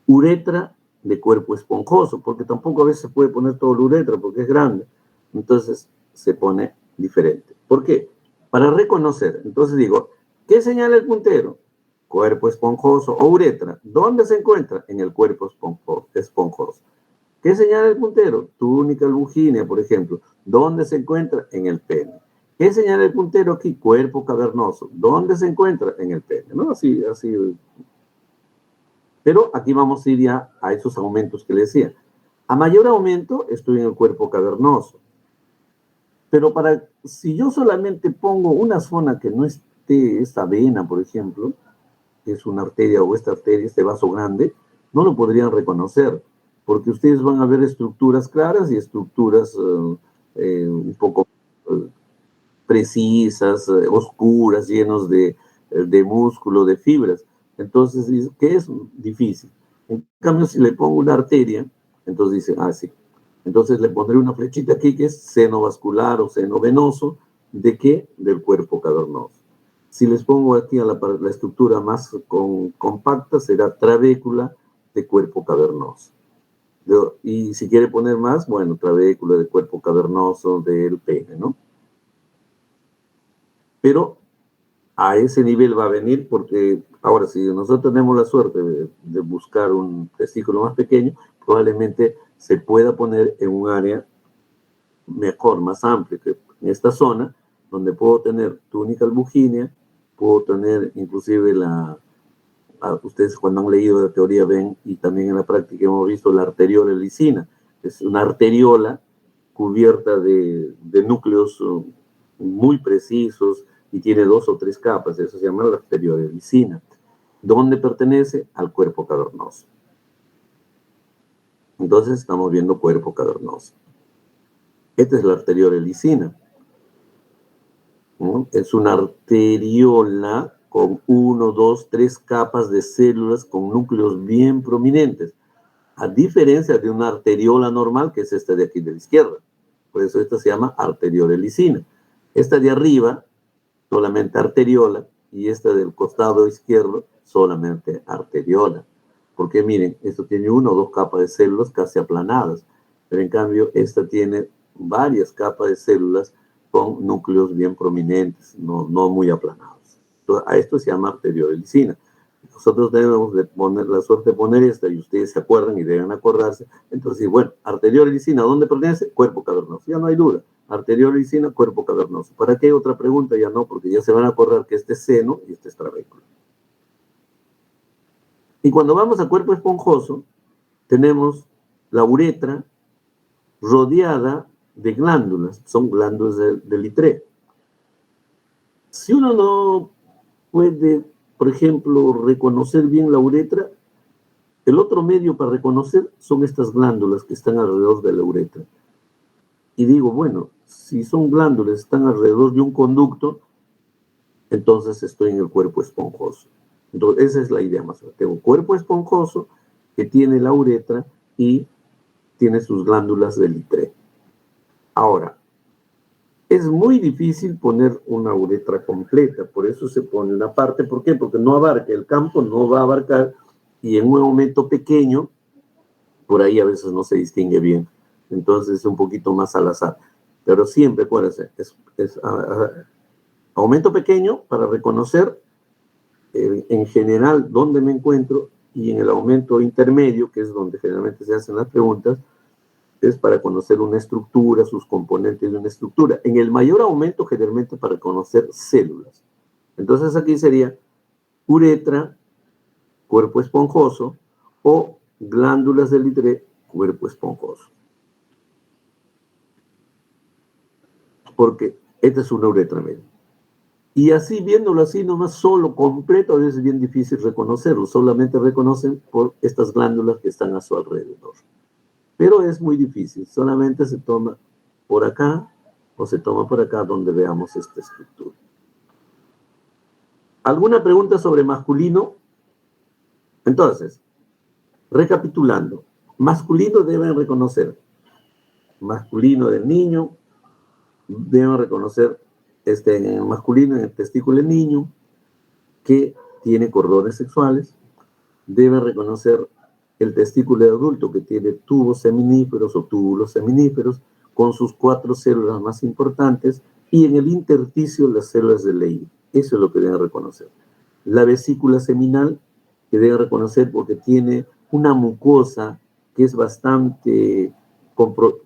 S1: uretra de cuerpo esponjoso, porque tampoco a veces se puede poner todo la uretra porque es grande. Entonces se pone diferente. ¿Por qué? Para reconocer. Entonces digo, ¿qué señala el puntero? Cuerpo esponjoso o uretra. ¿Dónde se encuentra? En el cuerpo esponjoso. ¿Qué señala el puntero? Túnica albugínea, por ejemplo. ¿Dónde se encuentra? En el pene. ¿Qué señala el puntero aquí? Cuerpo cavernoso. ¿Dónde se encuentra? En el pene, ¿no? Así. Pero aquí vamos a ir ya a esos aumentos que le decía. A mayor aumento, estoy en el cuerpo cavernoso. Pero si yo solamente pongo una zona que no esté esta vena, por ejemplo, que es una arteria o esta arteria, este vaso grande, no lo podrían reconocer, porque ustedes van a ver estructuras claras y estructuras un poco precisas, oscuras, llenos de músculo, de fibras. Entonces, ¿qué es difícil? En cambio, si le pongo una arteria, entonces dice, ah, sí. Entonces le pondré una flechita aquí que es seno vascular o seno venoso. ¿De qué? Del cuerpo cavernoso. Si les pongo aquí a la estructura más compacta, será trabécula de cuerpo cavernoso. Y si quiere poner más, bueno, trabécula de cuerpo cavernoso del pene, ¿no? Pero a ese nivel va a venir porque, ahora, si nosotros tenemos la suerte de buscar un testículo más pequeño, probablemente se pueda poner en un área mejor, más amplia, que en esta zona, donde puedo tener túnica albuginea, puedo tener inclusive ustedes cuando han leído la teoría ven, y también en la práctica hemos visto la arteriola lisina, es una arteriola cubierta de núcleos muy precisos y tiene 2 o 3 capas, eso se llama la arteriola lisina. ¿Dónde pertenece? Al cuerpo cavernoso. Entonces estamos viendo cuerpo cavernoso. Esta es la arteriola lisina. ¿No? Es una arteriola con 1, 2, 3 capas de células con núcleos bien prominentes, a diferencia de una arteriola normal, que es esta de aquí de la izquierda. Por eso esta se llama arteriola lisina. Esta de arriba, solamente arteriola, y esta del costado izquierdo, solamente arteriola. Porque miren, esto tiene 1 o 2 capas de células casi aplanadas, pero en cambio esta tiene varias capas de células con núcleos bien prominentes, no muy aplanados. Entonces, a esto se llama arteriola lisina. Nosotros debemos de poner la suerte de poner esta, y ustedes se acuerdan y deben acordarse. Entonces, bueno, arteriola lisina, ¿dónde pertenece? Cuerpo cavernoso. Ya no hay duda. Arteriola lisina, cuerpo cavernoso. ¿Para qué otra pregunta? Ya no, porque ya se van a acordar que este es seno y este es trabécula. Y cuando vamos a cuerpo esponjoso, tenemos la uretra rodeada de glándulas, son glándulas del Littré. Si uno no puede, por ejemplo, reconocer bien la uretra, el otro medio para reconocer son estas glándulas que están alrededor de la uretra. Y digo, bueno, si son glándulas, están alrededor de un conducto, entonces estoy en el cuerpo esponjoso. Entonces, esa es la idea más o menos. Tengo un cuerpo esponjoso que tiene la uretra y tiene sus glándulas del Littré. Ahora, es muy difícil poner una uretra completa, por eso se pone una parte. ¿Por qué? Porque no abarca, el campo no va a abarcar, y en un aumento pequeño, por ahí a veces no se distingue bien. Entonces es un poquito más al azar. Pero siempre, acuérdense, es aumento pequeño para reconocer en general dónde me encuentro, y en el aumento intermedio, que es donde generalmente se hacen las preguntas, es para conocer una estructura, sus componentes de una estructura. En el mayor aumento, generalmente para conocer células. Entonces aquí sería uretra, cuerpo esponjoso, o glándulas del Littré, cuerpo esponjoso. Porque esta es una uretra media. Y así, viéndolo así, nomás solo, completo, a veces es bien difícil reconocerlo. Solamente reconocen por estas glándulas que están a su alrededor. Pero es muy difícil, solamente se toma por acá o se toma por acá donde veamos esta estructura. ¿Alguna pregunta sobre masculino? Entonces, recapitulando, masculino deben reconocer, masculino del niño, deben reconocer masculino en el testículo del niño, que tiene cordones sexuales, deben reconocer el testículo de adulto, que tiene tubos seminíferos o túbulos seminíferos, con sus 4 células más importantes, y en el intersticio las células de Leydig. Eso es lo que deben reconocer. La vesícula seminal, que deben reconocer porque tiene una mucosa que es bastante,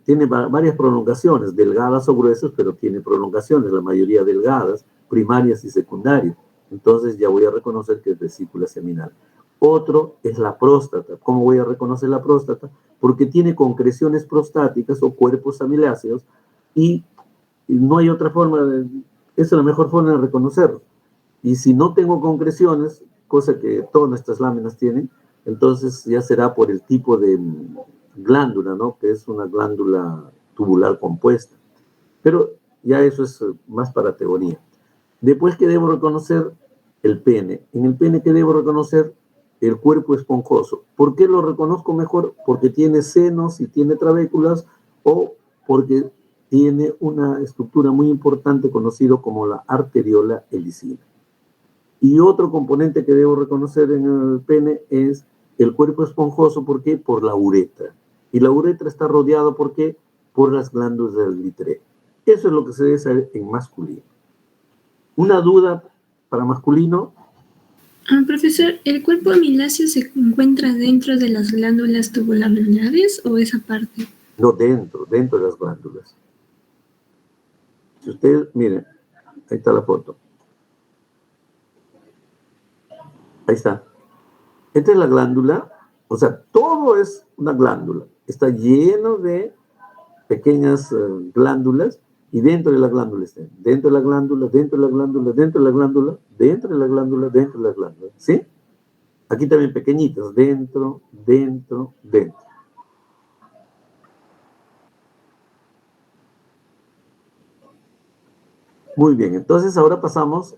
S1: tiene varias prolongaciones, delgadas o gruesas, pero tiene prolongaciones, la mayoría delgadas, primarias y secundarias. Entonces ya voy a reconocer que es vesícula seminal. Otro es la próstata. ¿Cómo voy a reconocer la próstata? Porque tiene concreciones prostáticas o cuerpos amiláceos, y no hay otra forma, esa es la mejor forma de reconocerlo. Y si no tengo concreciones, cosa que todas nuestras láminas tienen, entonces ya será por el tipo de glándula, ¿no? Que es una glándula tubular compuesta. Pero ya eso es más para teoría. Después, ¿qué debo reconocer? El pene. En el pene, ¿qué debo reconocer? El cuerpo esponjoso. ¿Por qué lo reconozco mejor? Porque tiene senos y tiene trabéculas, o porque tiene una estructura muy importante conocido como la arteriola helicina. Y otro componente que debo reconocer en el pene es el cuerpo esponjoso. ¿Por qué? Por la uretra. Y la uretra está rodeada, ¿por qué? Por las glándulas del vitreo. Eso es lo que se debe saber en masculino. Una duda para masculino.
S6: Profesor, ¿el cuerpo amiláceo se encuentra dentro de las glándulas tubulares o es aparte?
S1: No, dentro de las glándulas. Si ustedes, miren, ahí está la foto. Ahí está. Esta es la glándula, o sea, todo es una glándula. Está lleno de pequeñas glándulas, y dentro de la glándula está, dentro de la glándula, dentro de la glándula, dentro de la glándula, dentro de la glándula, dentro de la glándula. ¿Sí? Aquí también pequeñitos, dentro, dentro, dentro. Muy bien, entonces ahora pasamos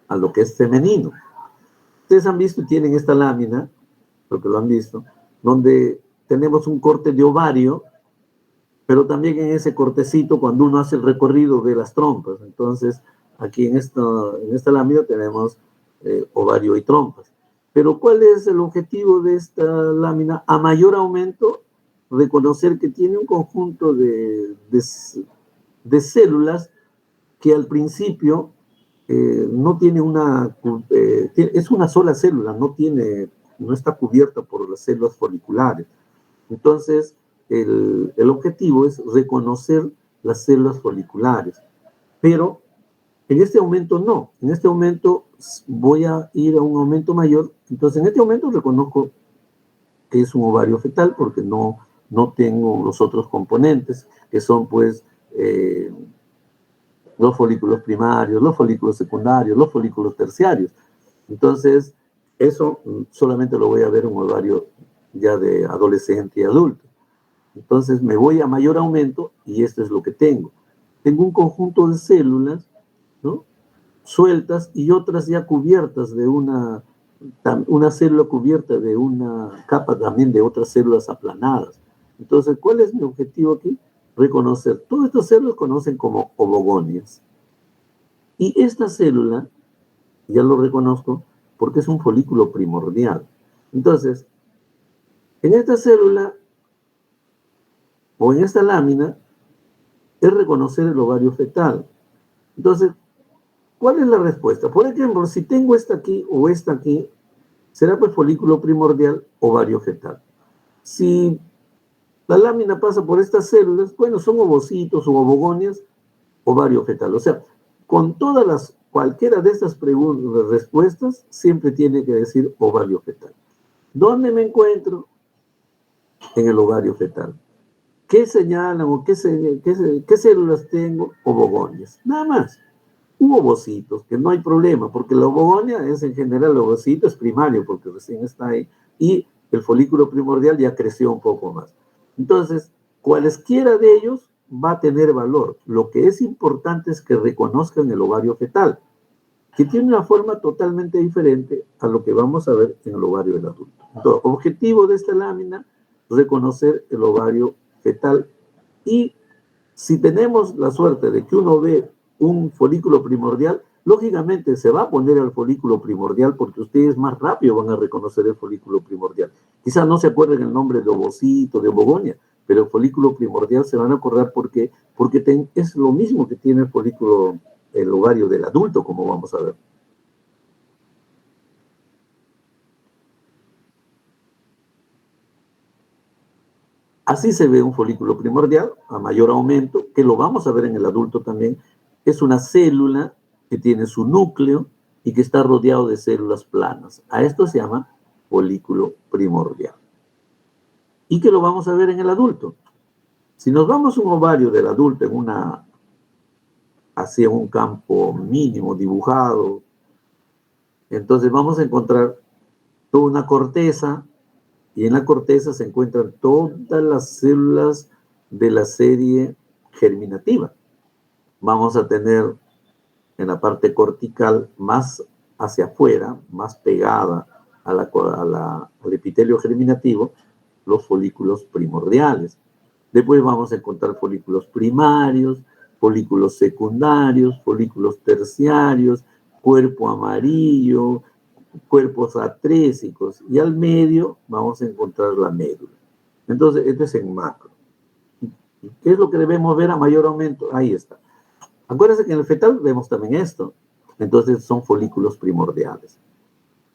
S1: a lo que es femenino. Ustedes han visto y tienen esta lámina, porque lo han visto, donde tenemos un corte de ovario, pero también en ese cortecito, cuando uno hace el recorrido de las trompas. Entonces, aquí en esta lámina tenemos ovario y trompas. Pero ¿cuál es el objetivo de esta lámina? A mayor aumento, reconocer que tiene un conjunto de células que al principio no tiene es una sola célula, no está cubierta por las células foliculares. Entonces, el objetivo es reconocer las células foliculares. Pero en este aumento no. En este aumento voy a ir a un aumento mayor. Entonces, en este aumento reconozco que es un ovario fetal porque no tengo los otros componentes, que son, pues, los folículos primarios, los folículos secundarios, los folículos terciarios. Entonces, eso solamente lo voy a ver en un ovario ya de adolescente y adulto. Entonces, me voy a mayor aumento y esto es lo que tengo. Tengo un conjunto de células, ¿no?, sueltas, y otras ya cubiertas de una célula cubierta de una capa también de otras células aplanadas. Entonces, ¿cuál es mi objetivo aquí? Reconocer. Todas estas células conocen como ovogonias. Y esta célula, ya lo reconozco, porque es un folículo primordial. Entonces, en esta célula, o en esta lámina, es reconocer el ovario fetal. Entonces, ¿cuál es la respuesta? Por ejemplo, si tengo esta aquí o esta aquí, será pues folículo primordial, ovario fetal. Si la lámina pasa por estas células, bueno, son ovocitos o ovogonias, ovario fetal. O sea, con cualquiera de estas respuestas, siempre tiene que decir ovario fetal. ¿Dónde me encuentro? En el ovario fetal. ¿Qué señalan o qué células tengo? Ovogonias. Nada más. Ovocitos, que no hay problema, porque la ovogonia es en general, el ovocito es primario, porque recién está ahí, y el folículo primordial ya creció un poco más. Entonces, cualesquiera de ellos va a tener valor. Lo que es importante es que reconozcan el ovario fetal, que tiene una forma totalmente diferente a lo que vamos a ver en el ovario del adulto. Entonces, objetivo de esta lámina, reconocer el ovario fetal. Y si tenemos la suerte de que uno ve un folículo primordial, lógicamente se va a poner al folículo primordial porque ustedes más rápido van a reconocer el folículo primordial. Quizás no se acuerden el nombre de ovocito, de ovogonia, pero el folículo primordial se van a acordar porque es lo mismo que tiene el ovario del adulto, como vamos a ver. Así se ve un folículo primordial a mayor aumento, que lo vamos a ver en el adulto también. Es una célula que tiene su núcleo y que está rodeado de células planas. A esto se llama folículo primordial. ¿Y que lo vamos a ver en el adulto? Si nos vamos a un ovario del adulto hacia un campo mínimo dibujado, entonces vamos a encontrar toda una corteza, y en la corteza se encuentran todas las células de la serie germinativa. Vamos a tener en la parte cortical más hacia afuera, más pegada al epitelio germinativo, los folículos primordiales. Después vamos a encontrar folículos primarios, folículos secundarios, folículos terciarios, cuerpo amarillo, cuerpos atrésicos, y al medio vamos a encontrar la médula. Entonces, este es en macro. ¿Qué es lo que debemos ver a mayor aumento? Ahí está. Acuérdense que en el fetal vemos también esto. Entonces, son folículos primordiales.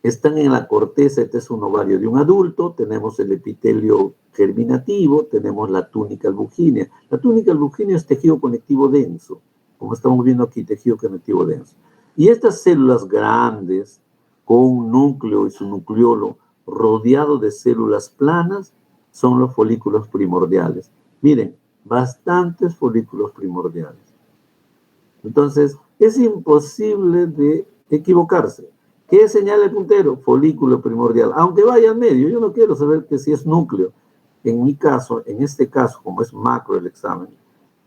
S1: Están en la corteza, este es un ovario de un adulto, tenemos el epitelio germinativo, tenemos la túnica albugínea. La túnica albugínea es tejido conectivo denso, como estamos viendo aquí, tejido conectivo denso. Y estas células grandes, con un núcleo y su nucleolo rodeado de células planas, son los folículos primordiales. Miren, bastantes folículos primordiales. Entonces, es imposible de equivocarse. ¿Qué señala el puntero? Folículo primordial. Aunque vaya al medio, yo no quiero saber que si es núcleo. En mi caso, en este caso, como es macro el examen,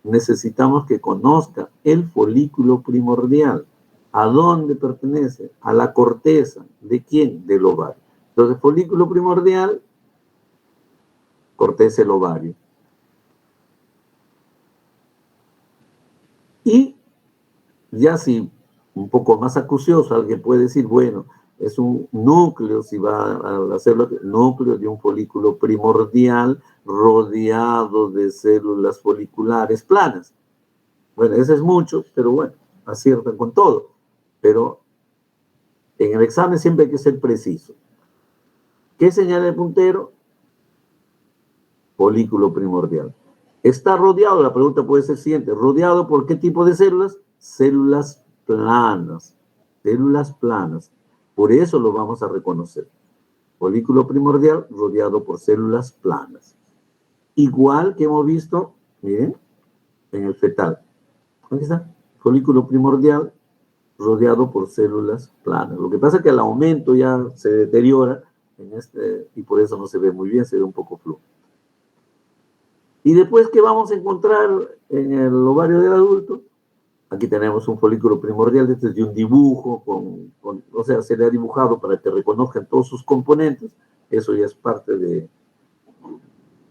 S1: necesitamos que conozca el folículo primordial. ¿A dónde pertenece? A la corteza. ¿De quién? Del ovario. Entonces, folículo primordial, corteza del ovario. Y ya si un poco más acucioso, alguien puede decir, bueno, es un núcleo, si va a la célula, núcleo de un folículo primordial rodeado de células foliculares planas. Bueno, ese es mucho, pero bueno, aciertan con todo. Pero en el examen siempre hay que ser preciso. ¿Qué señala el puntero? Folículo primordial. Está rodeado, la pregunta puede ser siguiente, ¿rodeado por qué tipo de células? Células planas, células planas. Por eso lo vamos a reconocer. Folículo primordial rodeado por células planas. Igual que hemos visto, miren, en el fetal. Aquí está, folículo primordial rodeado por células planas. Lo que pasa es que al aumento ya se deteriora y por eso no se ve muy bien, se ve un poco flujo. Y después, ¿qué vamos a encontrar en el ovario del adulto? Aquí tenemos un folículo primordial, este es de un dibujo, o sea, se le ha dibujado para que reconozcan todos sus componentes. Eso ya es parte de,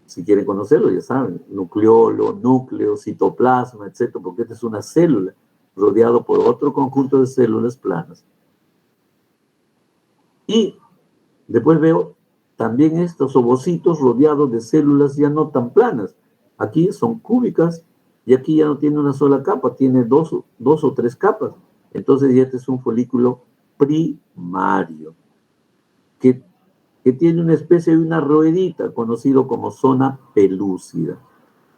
S1: si quieren conocerlo, ya saben, nucleolo, núcleo, citoplasma, etcétera, porque esta es una célula rodeado por otro conjunto de células planas. Y después veo también estos ovocitos rodeados de células ya no tan planas. Aquí son cúbicas y aquí ya no tiene una sola capa, tiene dos o tres capas. Entonces ya este es un folículo primario que tiene una especie de una ruedita conocido como zona pelúcida.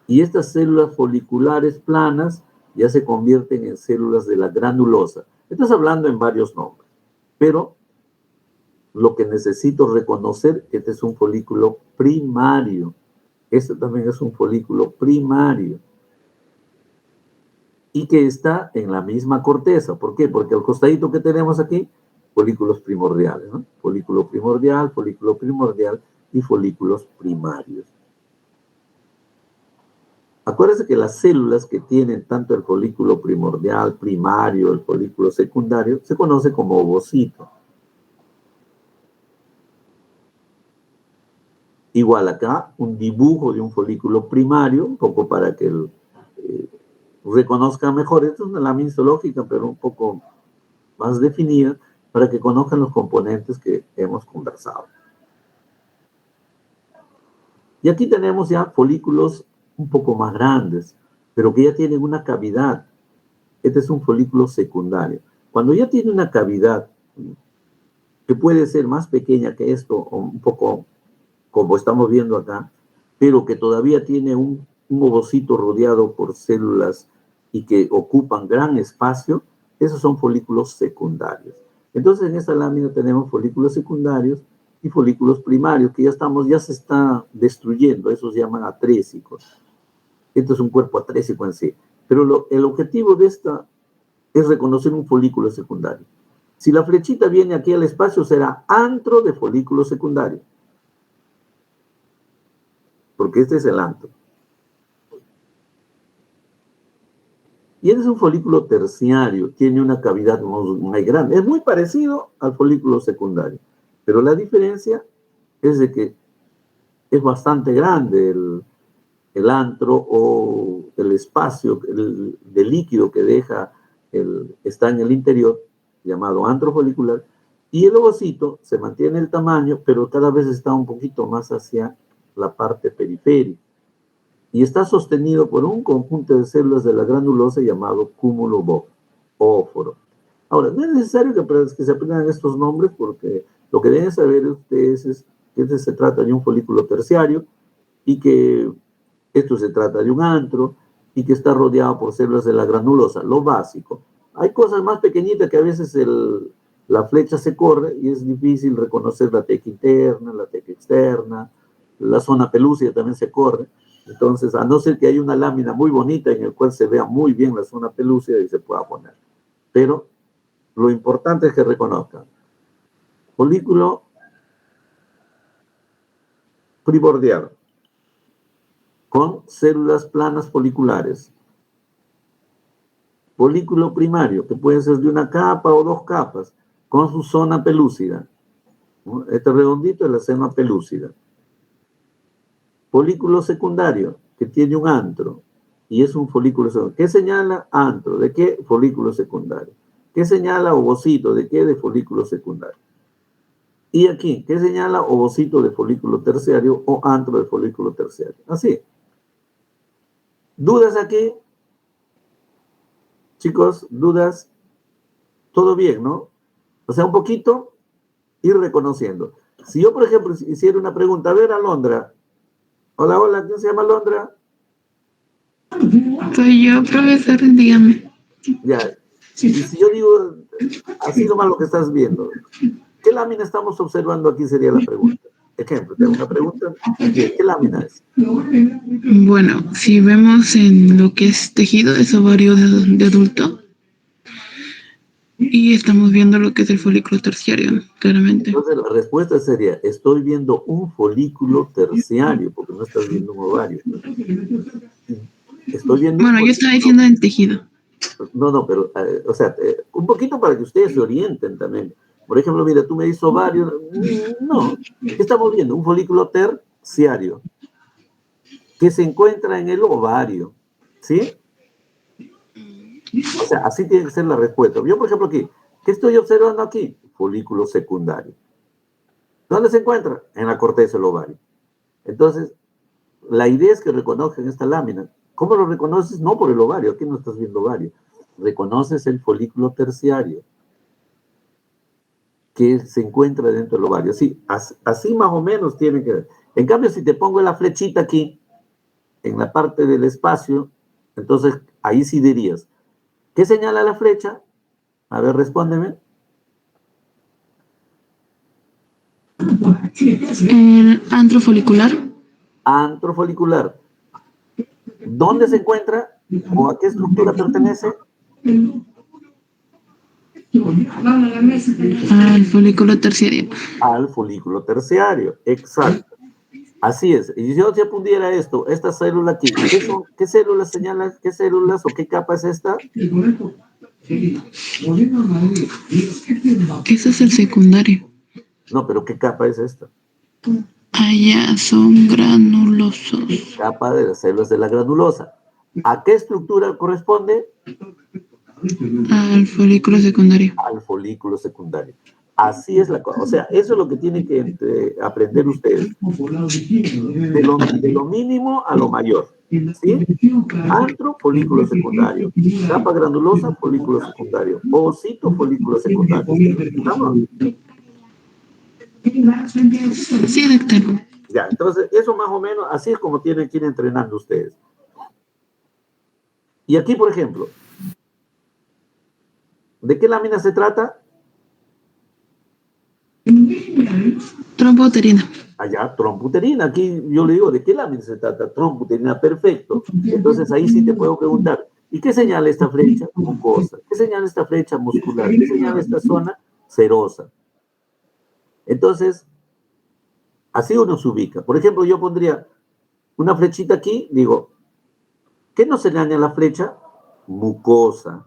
S1: Y estas células foliculares planas ya se convierten en células de la granulosa. Estás hablando en varios nombres, pero lo que necesito reconocer, este es un folículo primario. Este también es un folículo primario. Y que está en la misma corteza. ¿Por qué? Porque al costadito que tenemos aquí, folículos primordiales, ¿no? Folículo primordial y folículos primarios. Acuérdense que las células que tienen tanto el folículo primordial, primario, el folículo secundario, se conoce como ovocito. Igual acá, un dibujo de un folículo primario, un poco para que reconozcan mejor. Esto es la misma lógica, pero un poco más definida, para que conozcan los componentes que hemos conversado. Y aquí tenemos ya folículos un poco más grandes, pero que ya tienen una cavidad. Este es un folículo secundario. Cuando ya tiene una cavidad, que puede ser más pequeña que esto, o un poco como estamos viendo acá, pero que todavía tiene un ovocito rodeado por células y que ocupan gran espacio, esos son folículos secundarios. Entonces en esta lámina tenemos folículos secundarios y folículos primarios, que ya se está destruyendo, esos se llaman atrésicos. Esto es un cuerpo atrésico en sí. Pero el objetivo de esta es reconocer un folículo secundario. Si la flechita viene aquí al espacio, será antro de folículo secundario. Porque este es el antro. Y este es un folículo terciario, tiene una cavidad muy grande. Es muy parecido al folículo secundario, pero la diferencia es de que es bastante grande el antro o el espacio de líquido que deja, está en el interior, llamado antro folicular, y el ovocito se mantiene el tamaño, pero cada vez está un poquito más hacia la parte periférica, y está sostenido por un conjunto de células de la granulosa llamado cúmulo óforo. Ahora, no es necesario que se aprendan estos nombres, porque lo que deben saber ustedes es que se trata de un folículo terciario, y que esto se trata de un antro, y que está rodeado por células de la granulosa, lo básico. Hay cosas más pequeñitas que a veces la flecha se corre y es difícil reconocer la teca interna, la teca externa, la zona pelúcida también se corre. Entonces, a no ser que haya una lámina muy bonita en la cual se vea muy bien la zona pelúcida y se pueda poner. Pero lo importante es que reconozcan. Folículo primordial, con células planas foliculares. Folículo primario, que puede ser de una capa o dos capas, con su zona pelúcida. Este redondito es la zona pelúcida. Folículo secundario, que tiene un antro, y es un folículo secundario. ¿Qué señala antro? ¿De qué? Folículo secundario. ¿Qué señala ovocito? ¿De qué? De folículo secundario. Y aquí, ¿qué señala ovocito de folículo terciario o antro de folículo terciario? Así. ¿Dudas aquí? Chicos, ¿dudas? Todo bien, ¿no? O sea, un poquito ir reconociendo. Si yo, por ejemplo, hiciera una pregunta, a ver, Alondra. Hola, hola, ¿quién se llama Alondra?
S2: Soy yo, profesor, dígame.
S1: Ya. Y si yo digo, así nomás lo que estás viendo, ¿qué lámina estamos observando aquí? Sería la pregunta. Ejemplo, tengo una pregunta. ¿Qué lámina es?
S2: Bueno, si vemos en lo que es tejido, es ovario de adulto. Y estamos viendo lo que es el folículo terciario, claramente.
S1: Entonces la respuesta sería, estoy viendo un folículo terciario, porque no estás viendo un ovario. Estoy viendo
S2: Bueno, yo estaba diciendo en tejido.
S1: No, pero, o sea, un poquito para que ustedes se orienten también. Por ejemplo, mira, tú me dices ovario. No, ¿qué estamos viendo? Un folículo terciario que se encuentra en el ovario, ¿sí? O sea, así tiene que ser la respuesta. Yo, por ejemplo, aquí, ¿qué estoy observando aquí? Folículo secundario. ¿Dónde se encuentra? En la corteza del ovario. Entonces, la idea es que reconozcan esta lámina. ¿Cómo lo reconoces? No por el ovario, aquí no estás viendo ovario. Reconoces el folículo terciario que se encuentra dentro del ovario. Sí, así más o menos tiene que ver. En cambio, si te pongo la flechita aquí, en la parte del espacio, entonces ahí sí dirías, ¿qué señala la flecha? A ver, respóndeme.
S2: El antro folicular.
S1: Antro folicular. ¿Dónde se encuentra? ¿O a qué estructura pertenece?
S2: Al folículo terciario.
S1: Al folículo terciario, exacto. Así es. Y si yo te apundiera esto, esta célula aquí, ¿qué células señalan? ¿Qué células o qué capa es esta?
S2: Ese es el secundario.
S1: No, pero ¿qué capa es esta?
S2: Allá son granulosos.
S1: Capa de las células de la granulosa. ¿A qué estructura corresponde?
S2: Al folículo secundario.
S1: Al folículo secundario. Así es la cosa. O sea, eso es lo que tienen que aprender ustedes. De lo mínimo a lo mayor. ¿Sí? Antro, folículo secundario. Capa granulosa, folículo secundario. Ovocito, folículo secundario. ¿Estamos?
S2: Sí, doctor.
S1: Ya, entonces, eso más o menos, así es como tienen que ir entrenando ustedes. Y aquí, por ejemplo, ¿de qué lámina se trata?
S2: Trompa uterina.
S1: Allá, tromputerina. Aquí yo le digo, ¿de qué lámina se trata? Tromputerina, perfecto. Entonces ahí sí te puedo preguntar, ¿y qué señala esta flecha? Mucosa. ¿Qué señala esta flecha? Muscular. ¿Qué señala esta zona? serosa. Entonces, así uno se ubica. Por ejemplo, yo pondría una flechita aquí, digo, ¿qué no se le añade a la flecha? Mucosa.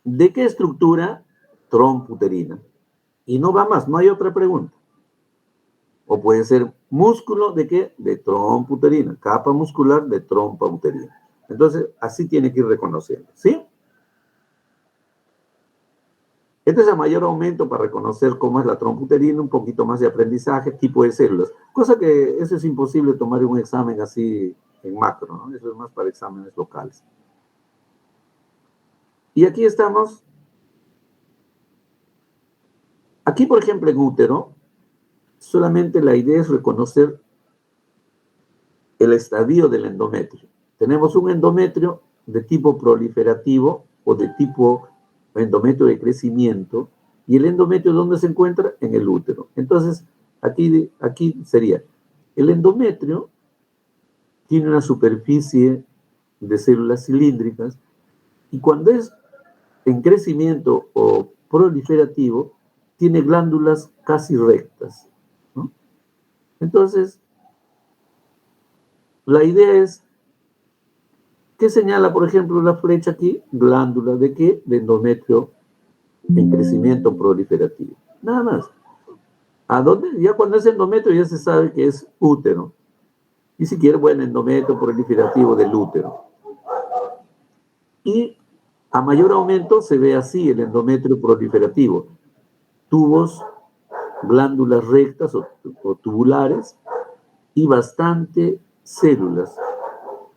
S1: ¿De qué estructura? Trompa uterina. Y no va más, no hay otra pregunta. O puede ser músculo de qué? De trompa uterina, capa muscular de trompa uterina. Entonces, así tiene que ir reconociendo, ¿sí? Este es el mayor aumento para reconocer cómo es la trompa uterina, un poquito más de aprendizaje, tipo de células. Cosa que eso es imposible tomar un examen así en macro, ¿no? Eso es más para exámenes locales. Y aquí estamos. Aquí, por ejemplo, en útero, solamente la idea es reconocer el estadio del endometrio. Tenemos un endometrio de tipo proliferativo o de tipo endometrio de crecimiento, y el endometrio, ¿dónde se encuentra? En el útero. Entonces, aquí sería, el endometrio tiene una superficie de células cilíndricas, y cuando es en crecimiento o proliferativo, tiene glándulas casi rectas, ¿no? Entonces, la idea es, ¿qué señala, por ejemplo, la flecha aquí? Glándula ¿de qué? De endometrio en crecimiento proliferativo. Nada más. ¿A dónde? Ya cuando es endometrio ya se sabe que es útero. Y si quiere, bueno, endometrio proliferativo del útero. Y a mayor aumento se ve así el endometrio proliferativo. Tubos, glándulas rectas o tubulares y bastante células.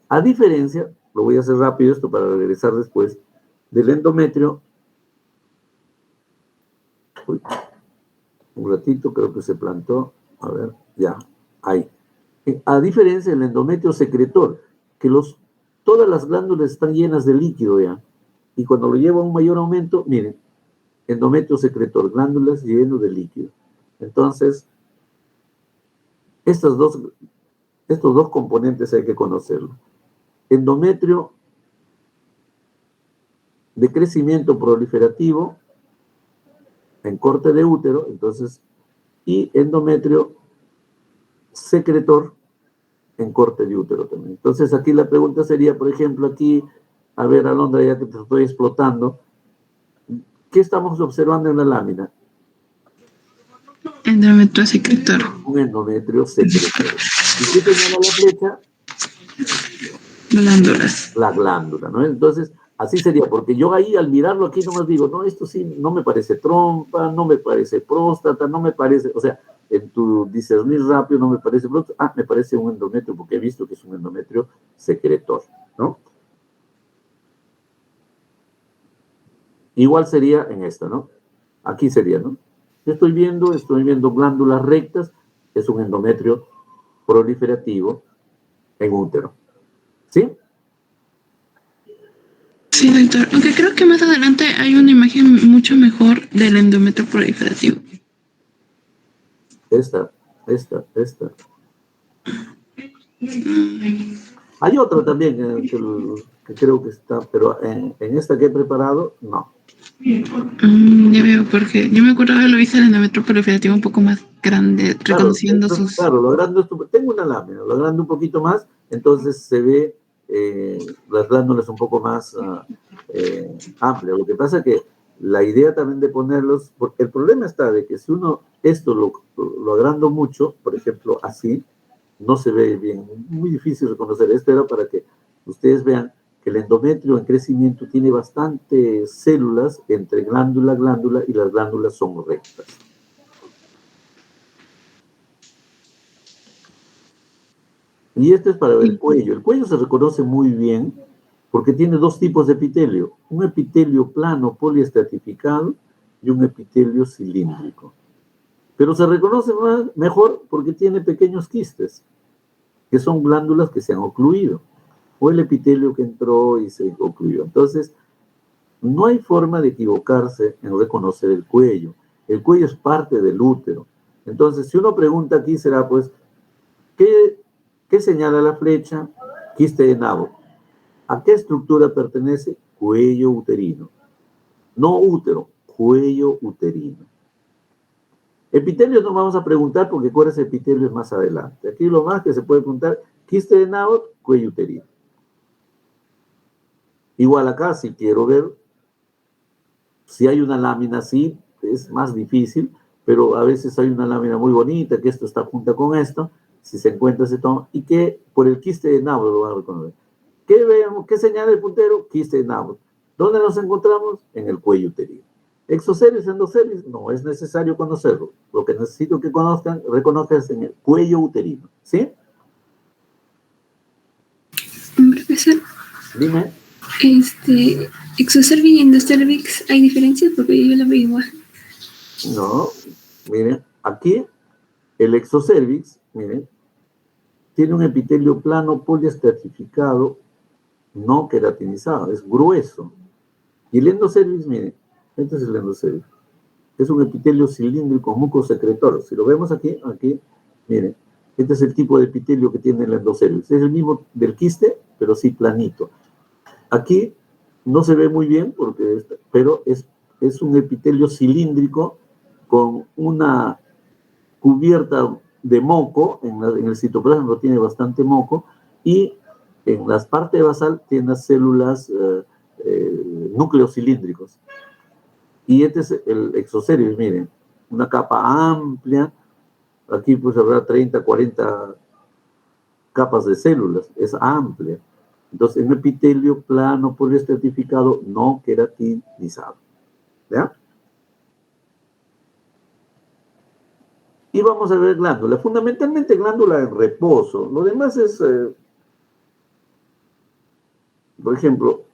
S1: A diferencia, lo voy a hacer rápido esto para regresar después, del endometrio. Uy, un ratito, creo que se plantó. A ver, ya, ahí. A diferencia del endometrio secretor, que todas las glándulas están llenas de líquido ya. Y cuando lo lleva a un mayor aumento, miren, endometrio secretor, glándulas llenas de líquido. Entonces, estos dos componentes hay que conocerlos. Endometrio de crecimiento proliferativo en corte de útero, entonces, y endometrio secretor en corte de útero también. Entonces, aquí la pregunta sería, por ejemplo, aquí, a ver, Alondra, ya que te estoy explotando, ¿qué estamos observando en la lámina?
S2: Endometrio secretor.
S1: Un endometrio secretor. ¿Y qué señala la flecha?
S2: Glándulas.
S1: La glándula, ¿no? Entonces, así sería, porque yo ahí al mirarlo aquí nomás digo, no, esto sí, no me parece trompa, no me parece próstata, no me parece, o sea, en tu discernir rápido no me parece próstata, me parece un endometrio, porque he visto que es un endometrio secretor, ¿no? Igual sería en esta, ¿no? Aquí sería, ¿no? Estoy viendo glándulas rectas, es un endometrio proliferativo en útero, ¿sí?
S2: Sí, doctor. Aunque creo que más adelante hay una imagen mucho mejor del endometrio proliferativo.
S1: Esta. Hay otra también que creo que está, pero en esta que he preparado, no.
S2: Ya veo, porque yo me acuerdo de lo hice el endometrio proliferativo un poco más grande, reconociendo sus...
S1: Claro, logrando esto, tengo una lámina, logrando un poquito más, entonces se ve las glándulas un poco más amplias. Lo que pasa es que la idea también de ponerlos, porque el problema está de que si uno esto lo agrando mucho, por ejemplo, así, no se ve bien, muy difícil reconocer. Esto era para que ustedes vean que el endometrio en crecimiento tiene bastantes células entre glándula, y las glándulas son rectas. Y esto es para ver el cuello. El cuello se reconoce muy bien porque tiene dos tipos de epitelio. Un epitelio plano poliestratificado y un epitelio cilíndrico. Pero se reconoce mejor porque tiene pequeños quistes, que son glándulas que se han ocluido, o el epitelio que entró y se ocluyó. Entonces, no hay forma de equivocarse en reconocer el cuello. El cuello es parte del útero. Entonces, si uno pregunta aquí, será pues, ¿qué señala la flecha? Quiste de nabo. ¿A qué estructura pertenece? Cuello uterino. No útero, cuello uterino. Epitelio no vamos a preguntar porque cuál es epitelio es más adelante. Aquí lo más que se puede preguntar, quiste de Naud, cuello uterino. Igual acá, si quiero ver si hay una lámina así, es más difícil, pero a veces hay una lámina muy bonita, que esto está junta con esto, si se encuentra ese tono, y que por el quiste de Naud lo van a reconocer. ¿Qué veamos? ¿Qué señala el puntero? Quiste de Naud. ¿Dónde nos encontramos? En el cuello uterino. Exoceles, endoceles, no es necesario conocerlo. Lo que necesito que conozcan, reconozcan en el cuello uterino. ¿Sí?
S6: Profesor,
S1: Dime.
S6: exocervix y endocervix, ¿hay diferencias? Porque yo lo veo igual.
S1: No, miren, aquí el exocervix, miren, tiene un epitelio plano poliestratificado, no queratinizado, es grueso. Y el endocervix, miren, este es el endocervix. Es un epitelio cilíndrico mucosecretor. Si lo vemos aquí, miren, este es el tipo de epitelio que tiene el endocervix. Es el mismo del quiste, pero sí planito. Aquí no se ve muy bien, pero es un epitelio cilíndrico con una cubierta de moco, en el citoplasma tiene bastante moco, y en las partes basal tiene las células núcleos cilíndricos. Y este es el exocervix, miren, una capa amplia, aquí pues habrá 30, 40 capas de células, es amplia. Entonces, un epitelio plano poliestratificado no queratinizado. ¿Ya? Y vamos a ver glándula. Fundamentalmente glándula en reposo. Lo demás es, por ejemplo,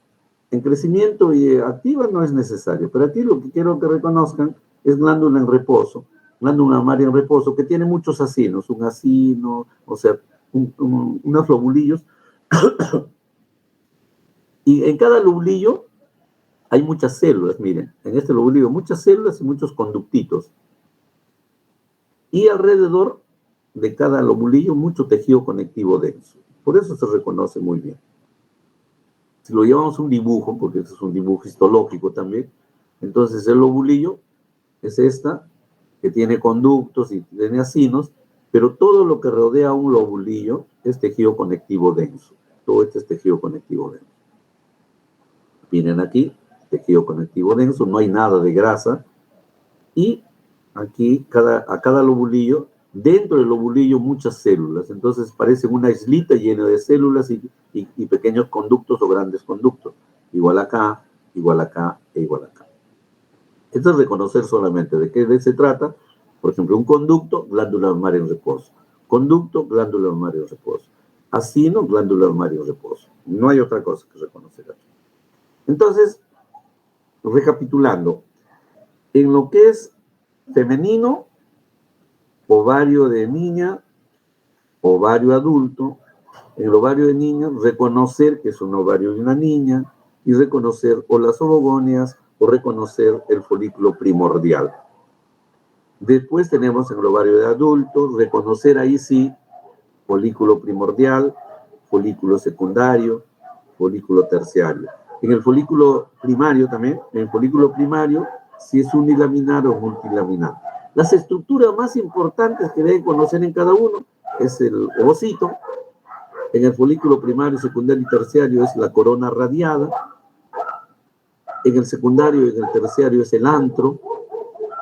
S1: en crecimiento y activa no es necesario. Pero aquí lo que quiero que reconozcan es glándula en reposo. Glándula mamaria en reposo, que tiene muchos acinos. Un acino, o sea, unos lobulillos. Y en cada lobulillo hay muchas células, miren. En este lobulillo muchas células y muchos conductitos. Y alrededor de cada lobulillo mucho tejido conectivo denso. Por eso se reconoce muy bien. Si lo llevamos a un dibujo, porque este es un dibujo histológico también, entonces el lobulillo es esta, que tiene conductos y tiene acinos, pero todo lo que rodea a un lobulillo es tejido conectivo denso. Todo este es tejido conectivo denso. Miren aquí, tejido conectivo denso, no hay nada de grasa, y aquí a cada lobulillo, dentro del lobulillo muchas células, entonces parece una islita llena de células y pequeños conductos o grandes conductos, igual acá e igual acá. Esto es reconocer solamente de qué se trata. Por ejemplo, un conducto, glándula mamaria en reposo. Conducto, glándula mamaria en reposo. Acino, glándula mamaria en reposo. No hay otra cosa que reconocer aquí. Entonces, recapitulando, en lo que es femenino, ovario de niña, ovario adulto, en el ovario de niña, reconocer que es un ovario de una niña y reconocer o las ovogonias o reconocer el folículo primordial. Después tenemos en el ovario de adulto, reconocer ahí sí folículo primordial, folículo secundario, folículo terciario. En el folículo primario también, en el folículo primario, si es unilaminar o multilaminar. Las estructuras más importantes que deben conocer en cada uno es el ovocito. En el folículo primario, secundario y terciario es la corona radiada. En el secundario y en el terciario es el antro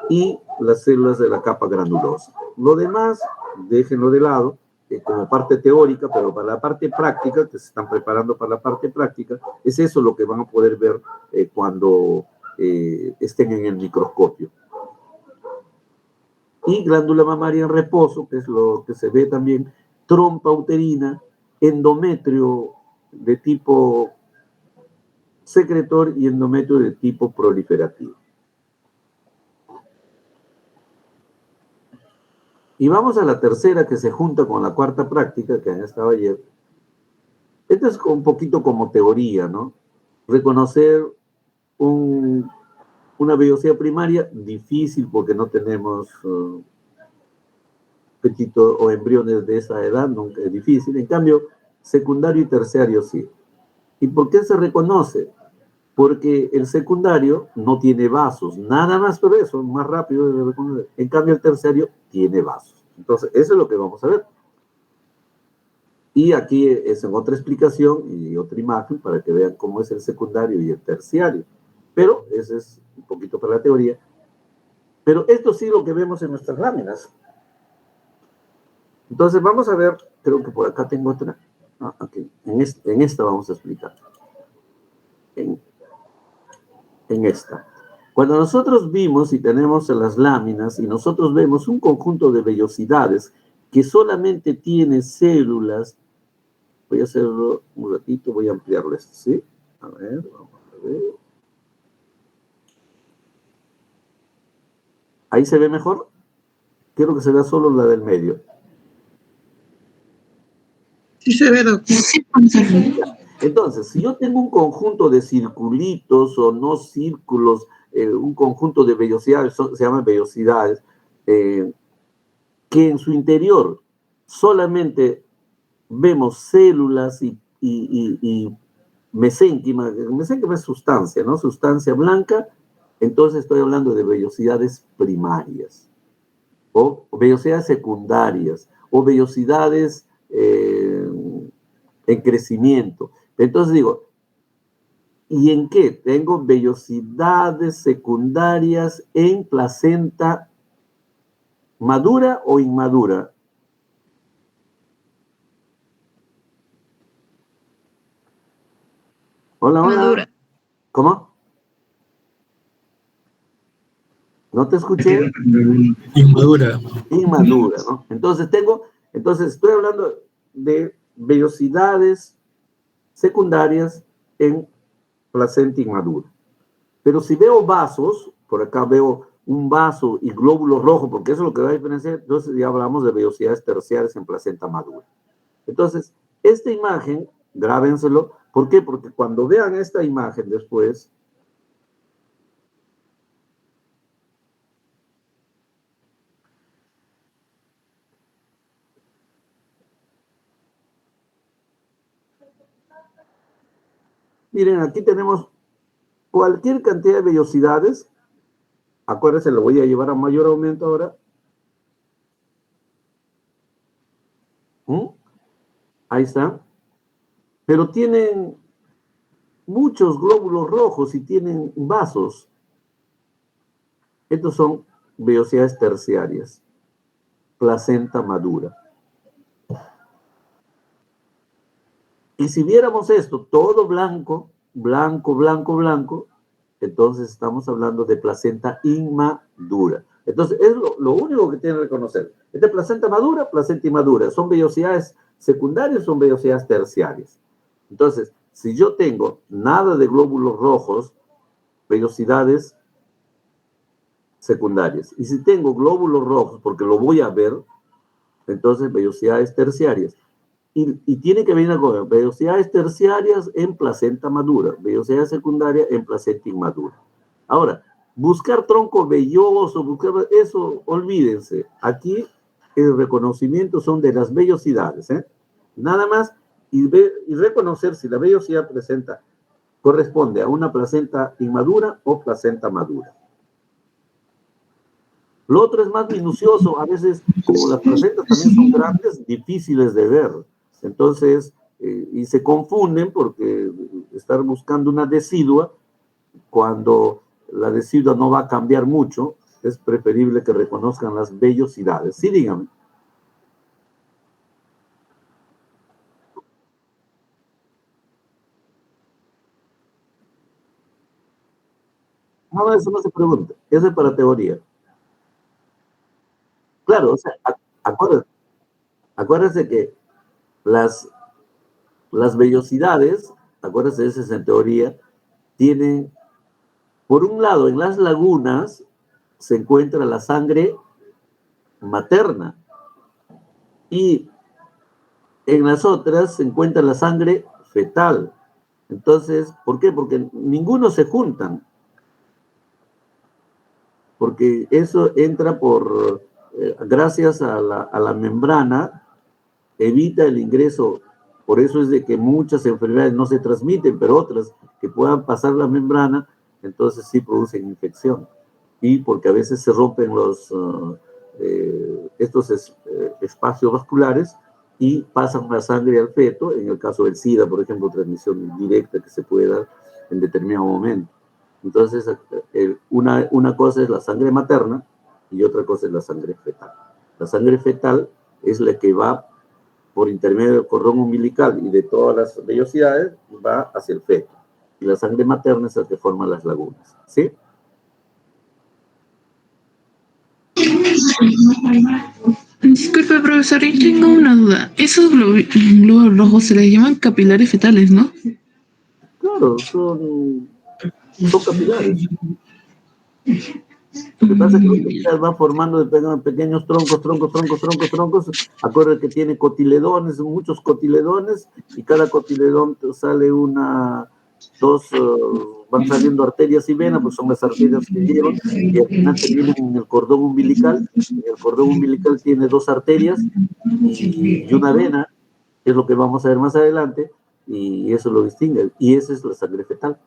S1: y las células de la capa granulosa. Lo demás, déjenlo de lado, como parte teórica, pero para la parte práctica, que se están preparando para la parte práctica, es eso lo que van a poder ver cuando estén en el microscopio. Y glándula mamaria en reposo, que es lo que se ve también, trompa uterina, endometrio de tipo secretor y endometrio de tipo proliferativo. Y vamos a la tercera, que se junta con la cuarta práctica, que han estado ayer. Esto es un poquito como teoría, ¿no? Reconocer una biopsia primaria, difícil porque no tenemos petitos o embriones de esa edad, nunca es difícil. En cambio, secundario y terciario sí. ¿Y por qué se reconoce? porque el secundario no tiene vasos, nada más por eso, más rápido de reconocer. En cambio, el terciario tiene vasos. Entonces, eso es lo que vamos a ver. Y aquí es en otra explicación y otra imagen para que vean cómo es el secundario y el terciario. Pero ese es un poquito para la teoría. Pero esto sí lo que vemos en nuestras láminas. Entonces vamos a ver, creo que por acá tengo otra. Aquí, en esta vamos a explicar. En esta. Cuando nosotros vimos y tenemos en las láminas y nosotros vemos un conjunto de vellosidades que solamente tiene células, voy a hacerlo un ratito, voy a ampliarlo esto, ¿sí? A ver, vamos a ver. ¿Ahí se ve mejor? Quiero que se vea solo la del medio.
S2: Sí se ve, doctor. Sí, profesor.
S1: Entonces, si yo tengo un conjunto de circulitos o no círculos, un conjunto de vellosidades, se llaman vellosidades, que en su interior solamente vemos células y mesénquima. Mesénquima es sustancia, ¿no? Sustancia blanca. Entonces estoy hablando de vellosidades primarias, o vellosidades secundarias, o vellosidades en crecimiento. Entonces digo, ¿y en qué? Tengo vellosidades secundarias en placenta madura o inmadura. Hola, hola.
S4: Madura.
S1: ¿Cómo? No te escuché.
S3: Inmadura.
S1: Inmadura, ¿no? Entonces estoy hablando de vellosidades secundarias en placenta inmadura. Pero si veo vasos, por acá veo un vaso y glóbulos rojos, porque eso es lo que va a diferenciar, entonces ya hablamos de vellosidades terciarias en placenta madura. Entonces, esta imagen, grábenselo. ¿Por qué? Porque cuando vean esta imagen después, miren, aquí tenemos cualquier cantidad de vellosidades. Acuérdense, lo voy a llevar a mayor aumento ahora. Ahí está. Pero tienen muchos glóbulos rojos y tienen vasos. Estos son vellosidades terciarias. Placenta madura. Y si viéramos esto, todo blanco, blanco, blanco, blanco, entonces estamos hablando de placenta inmadura. Entonces, es lo único que tienen que reconocer. Esta placenta madura, placenta inmadura. ¿Son vellosidades secundarias o son vellosidades terciarias? Entonces, si yo tengo nada de glóbulos rojos, vellosidades secundarias. Y si tengo glóbulos rojos, porque lo voy a ver, entonces vellosidades terciarias. Y tiene que venir con vellosidades terciarias en placenta madura, vellosidades secundarias en placenta inmadura. Ahora, buscar tronco velloso, buscar eso, olvídense. Aquí el reconocimiento son de las vellosidades, ¿eh? Nada más, y reconocer si la vellosidad corresponde a una placenta inmadura o placenta madura. Lo otro es más minucioso, a veces, como las placentas también son grandes, difíciles de ver. Entonces, y se confunden porque estar buscando una decidua, cuando la decidua no va a cambiar mucho, es preferible que reconozcan las vellosidades. Sí, dígame. No, eso no se pregunta, eso es para teoría. Claro, o sea, acuérdense que las vellosidades, acuérdense, esa es en teoría, tienen, por un lado, en las lagunas se encuentra la sangre materna y en las otras se encuentra la sangre fetal. Entonces, ¿por qué? Porque ninguno se juntan. Porque eso entra gracias a la membrana, evita el ingreso Por eso es de que muchas enfermedades no se transmiten, pero otras que puedan pasar la membrana, entonces sí producen infección. Y porque a veces se rompen estos espacios vasculares y pasan la sangre al feto, en el caso del SIDA, por ejemplo, transmisión directa que se puede dar en determinado momento. Entonces, una cosa es la sangre materna y otra cosa es la sangre fetal. La sangre fetal es la que va por intermedio del cordón umbilical y de todas las vellosidades, va hacia el feto. Y la sangre materna es la que forma las lagunas. ¿Sí?
S2: Disculpe, profesor, yo tengo una duda. Esos glóbulos rojos se les llaman capilares fetales, ¿no?
S1: Claro, son capilares. Lo que pasa es que los capilares van formando de pequeños troncos. Acuérdense que tiene cotiledones, muchos cotiledones, y cada cotiledón sale van saliendo arterias y venas, pues son las arterias que llevan, y al final terminan en el cordón umbilical. El cordón umbilical tiene 2 arterias y una vena, que es lo que vamos a ver más adelante, y eso lo distingue, y esa es la sangre fetal.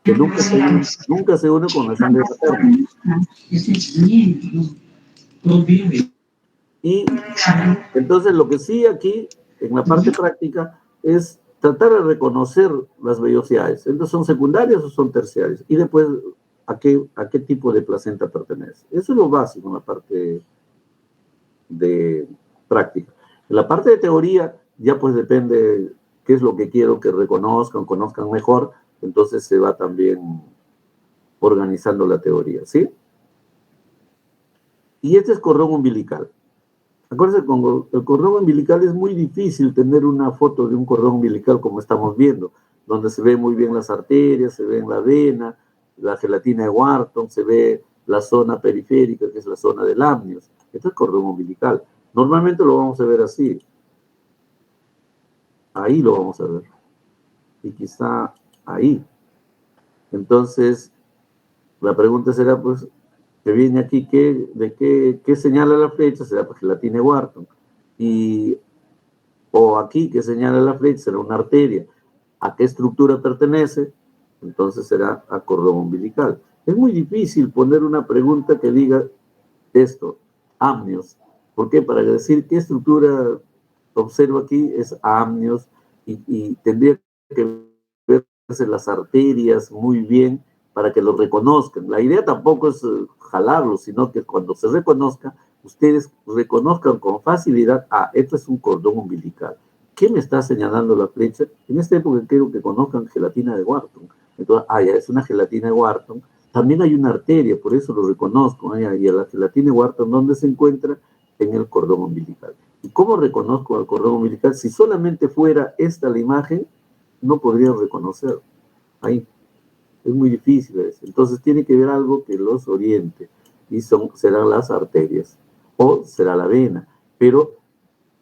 S1: Que nunca se une con la sangre materna. Y entonces lo que sí aquí, en la parte práctica, es tratar de reconocer las vellosidades. Entonces, ¿son secundarias o son terciarias? Y después, ¿a qué tipo de placenta pertenece? Eso es lo básico en la parte de práctica. En la parte de teoría, ya pues depende qué es lo que quiero que conozcan mejor, entonces se va también organizando la teoría, ¿sí? Y este es cordón umbilical. Acuérdense, con el cordón umbilical es muy difícil tener una foto de un cordón umbilical como estamos viendo, donde se ve muy bien las arterias, se ve la vena, la gelatina de Wharton, se ve la zona periférica, que es la zona del amnios. Esto es cordón umbilical. Normalmente lo vamos a ver así. Ahí lo vamos a ver. Y quizá ahí. Entonces, la pregunta será, pues, que viene aquí, ¿qué señala la flecha? Será pues gelatina de Wharton. O aquí, ¿qué señala la flecha? Será una arteria. ¿A qué estructura pertenece? Entonces será a cordón umbilical. Es muy difícil poner una pregunta que diga esto, amnios. ¿Por qué? Para decir qué estructura observo aquí es amnios y tendría que verse las arterias muy bien para que lo reconozcan. La idea tampoco es jalarlo, sino que cuando se reconozca, ustedes reconozcan con facilidad, esto es un cordón umbilical. ¿Qué me está señalando la flecha? En esta época quiero que conozcan gelatina de Wharton. Entonces, ya es una gelatina de Wharton. También hay una arteria, por eso lo reconozco. Y a la gelatina de Wharton, ¿dónde se encuentra? En el cordón umbilical. ¿Y cómo reconozco al cordón umbilical? Si solamente fuera esta la imagen, no podría reconocer. Ahí. Es muy difícil eso. Entonces tiene que ver algo que los oriente. Y serán las arterias. O será la vena.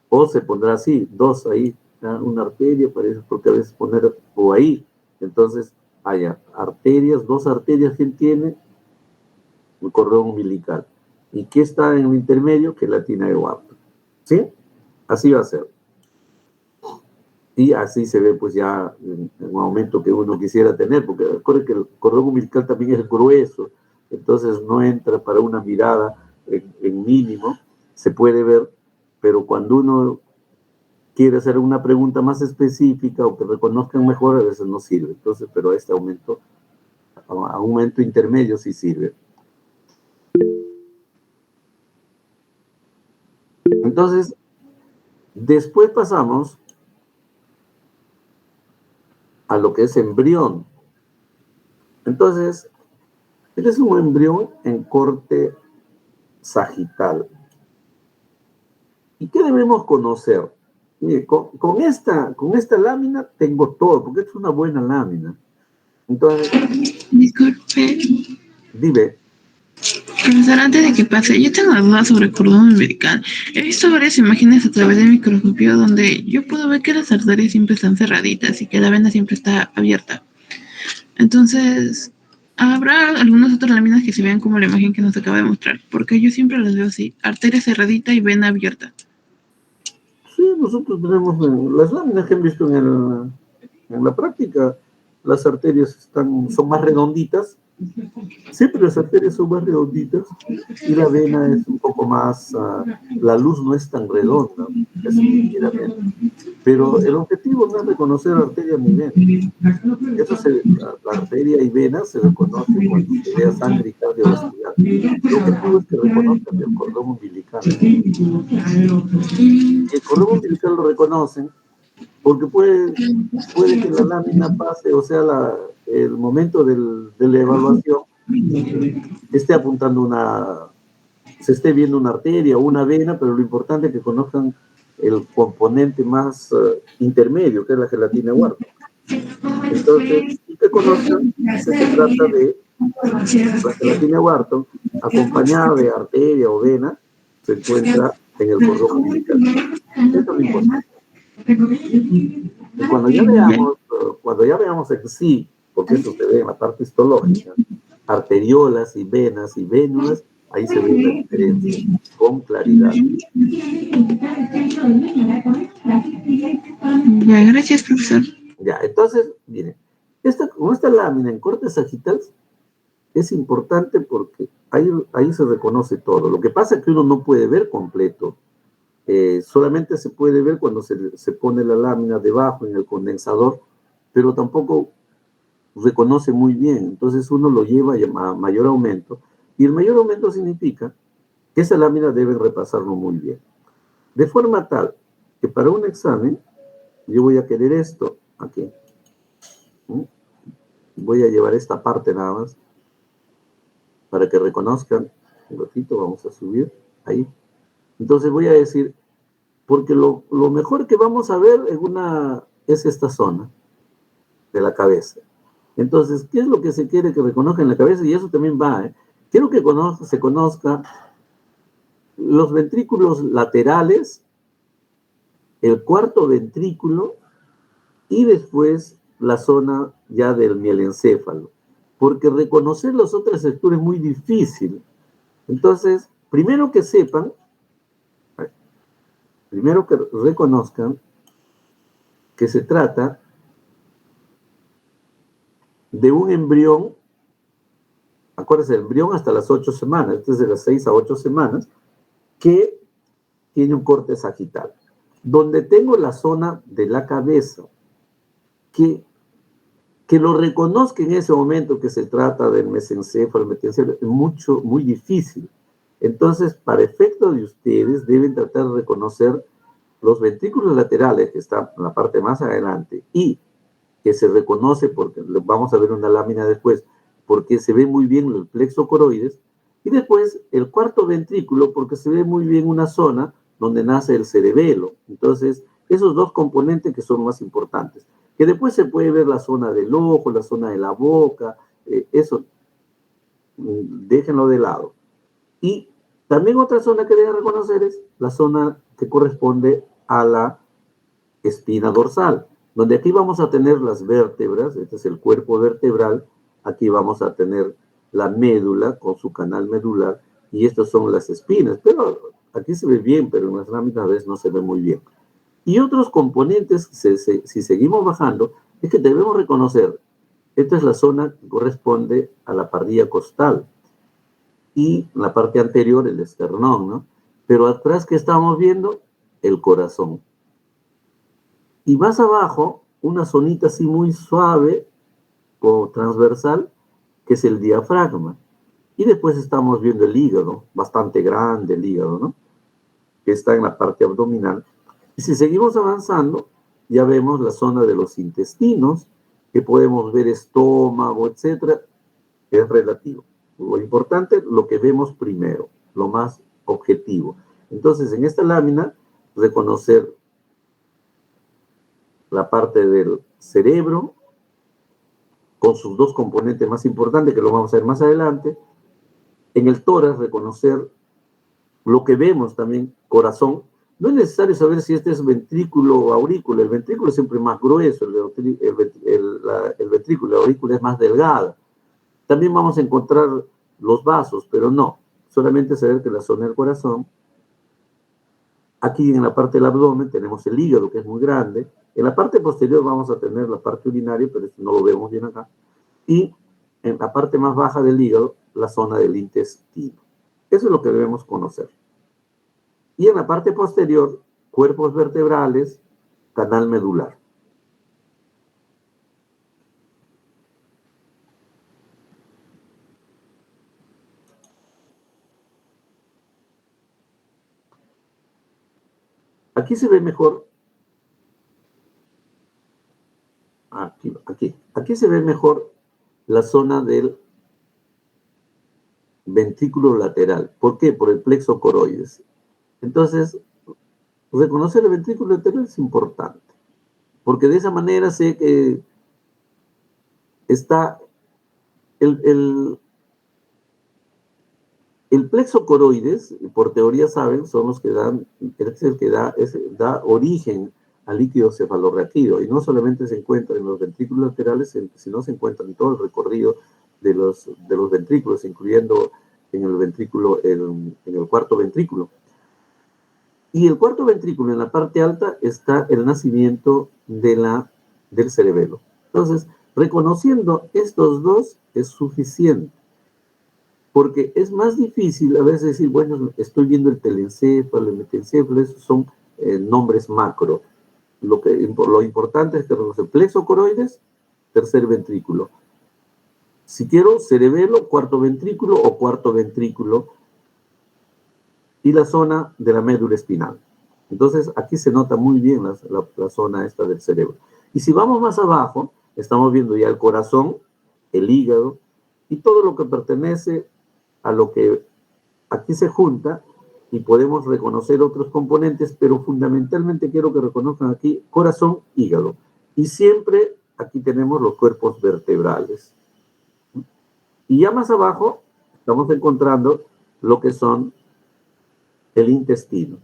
S1: O se pondrá así, 2 ahí. Una arteria, parece, porque a veces poner o ahí. Entonces, haya arterias, 2 arterias que tiene el cordón umbilical. ¿Y qué está en el intermedio? Gelatina de Wharton. ¿Sí? Así va a ser. Y así se ve pues ya en un momento que uno quisiera tener, porque recuerden que el cordón umbilical también es grueso, entonces no entra para una mirada en mínimo, se puede ver, pero cuando uno quiere hacer una pregunta más específica o que reconozcan mejor, a veces no sirve. Entonces, pero a un momento intermedio sí sirve. Entonces, después pasamos a lo que es embrión. Entonces, este es un embrión en corte sagital. ¿Y qué debemos conocer? Mire, con esta lámina tengo todo, porque es una buena lámina. Entonces,
S2: Disculpe,
S1: dime.
S2: profesor, antes de que pase, yo tengo dudas sobre el cordón umbilical. He visto varias imágenes a través del microscopio donde yo puedo ver que las arterias siempre están cerraditas y que la vena siempre está abierta. Entonces, habrá algunas otras láminas que se vean como la imagen que nos acaba de mostrar, porque yo siempre las veo así, arteria cerradita y vena abierta.
S1: Sí, nosotros tenemos las láminas que han visto en la práctica, las arterias son más redonditas. Siempre las arterias son más redonditas y la vena es un poco más, la luz no es tan redonda, ligeramente. Pero el objetivo no es reconocer arteria ni vena. La arteria y vena se reconoce cuando se vea sangre y cardiovascular. El objetivo es que reconozcan el cordón umbilical. El cordón umbilical lo reconocen porque puede que la lámina pase, o sea, el momento de la evaluación esté apuntando se esté viendo una arteria o una vena, pero lo importante es que conozcan el componente más intermedio, que es la gelatina Wharton. Entonces, y que conozcan que se trata de la gelatina Wharton, acompañada de arteria o vena, se encuentra en el cordón umbilical. Eso es lo importante. Y cuando ya veamos en sí, porque eso se ve en la parte histológica, arteriolas y venas y vénulas, ahí se ve la diferencia con claridad.
S2: Ya, gracias, profesor.
S1: Ya, entonces, miren, con esta lámina en corte sagital es importante porque ahí se reconoce todo. Lo que pasa es que uno no puede ver completo. Solamente se puede ver cuando se pone la lámina debajo en el condensador, pero tampoco reconoce muy bien. Entonces uno lo lleva a mayor aumento, y el mayor aumento significa que esa lámina debe repasarlo muy bien. De forma tal que para un examen, yo voy a querer esto aquí. Voy a llevar esta parte nada más para que reconozcan. Un ratito, vamos a subir ahí. Entonces voy a decir, porque lo mejor que vamos a ver es esta zona de la cabeza. Entonces, ¿qué es lo que se quiere que reconozca en la cabeza? Y eso también va, Quiero que se conozca los ventrículos laterales, el cuarto ventrículo y después la zona ya del mielencéfalo. Porque reconocer las otras estructuras es muy difícil. Entonces, primero que reconozcan que se trata de un embrión. Acuérdense, el embrión hasta las 8 semanas, este es de las 6 a 8 semanas, que tiene un corte sagital, donde tengo la zona de la cabeza, que lo reconozca en ese momento que se trata del mesencéfalo, el metencéfalo, es muy difícil. Entonces, para efecto de ustedes, deben tratar de reconocer los ventrículos laterales, que están en la parte más adelante, y que se reconoce, porque vamos a ver una lámina después, porque se ve muy bien el plexo coroides, y después el cuarto ventrículo, porque se ve muy bien una zona donde nace el cerebelo. Entonces, esos dos componentes que son más importantes. Que después se puede ver la zona del ojo, la zona de la boca, eso, déjenlo de lado. Y también otra zona que deben reconocer es la zona que corresponde a la espina dorsal, donde aquí vamos a tener las vértebras, este es el cuerpo vertebral, aquí vamos a tener la médula con su canal medular, y estas son las espinas, pero aquí se ve bien, pero en las láminas a veces no se ve muy bien. Y otros componentes, si seguimos bajando, es que debemos reconocer, esta es la zona que corresponde a la pardilla costal, y en la parte anterior el esternón, ¿no? Pero atrás que estamos viendo, el corazón. Y más abajo, una zonita así muy suave o transversal, que es el diafragma. Y después estamos viendo el hígado, bastante grande el hígado, ¿no? Que está en la parte abdominal. Y si seguimos avanzando, ya vemos la zona de los intestinos, que podemos ver estómago, etcétera. Es relativo. Lo importante, lo que vemos primero, lo más objetivo. Entonces, en esta lámina, reconocer la parte del cerebro, con sus dos componentes más importantes, que lo vamos a ver más adelante. En el tórax, reconocer lo que vemos también, corazón. No es necesario saber si este es ventrículo o aurícula. El ventrículo es siempre más grueso, el ventrículo, la aurícula es más delgada. También vamos a encontrar los vasos, pero no. Solamente saber que la zona del corazón Aquí en la parte del abdomen tenemos el hígado, que es muy grande. En la parte posterior vamos a tener la parte urinaria, pero esto no lo vemos bien acá. Y en la parte más baja del hígado, la zona del intestino. Eso es lo que debemos conocer. Y en la parte posterior, cuerpos vertebrales, canal medular. Aquí se ve mejor. Aquí se ve mejor la zona del ventrículo lateral. ¿Por qué? Por el plexo coroides. Entonces, reconocer el ventrículo lateral es importante, porque de esa manera sé que está el plexo coroides, por teoría saben, son los que dan, es el que da origen al líquido cefalorraquídeo, y no solamente se encuentra en los ventrículos laterales, sino se encuentra en todo el recorrido de los ventrículos, incluyendo en el ventrículo, en el cuarto ventrículo. Y el cuarto ventrículo, en la parte alta, está el nacimiento del cerebelo. Entonces, reconociendo estos dos es suficiente, porque es más difícil a veces decir, bueno, estoy viendo el telencéfalo, el metencéfalo, esos son nombres macro. Lo importante es que reconocer plexo coroides, tercer ventrículo. Si quiero, cerebelo, cuarto ventrículo o cuarto ventrículo, y la zona de la médula espinal. Entonces, aquí se nota muy bien la zona esta del cerebro. Y si vamos más abajo, estamos viendo ya el corazón, el hígado, y todo lo que pertenece a lo que aquí se junta, y podemos reconocer otros componentes, pero fundamentalmente quiero que reconozcan aquí corazón, hígado. Y siempre aquí tenemos los cuerpos vertebrales. Y ya más abajo estamos encontrando lo que son el intestino.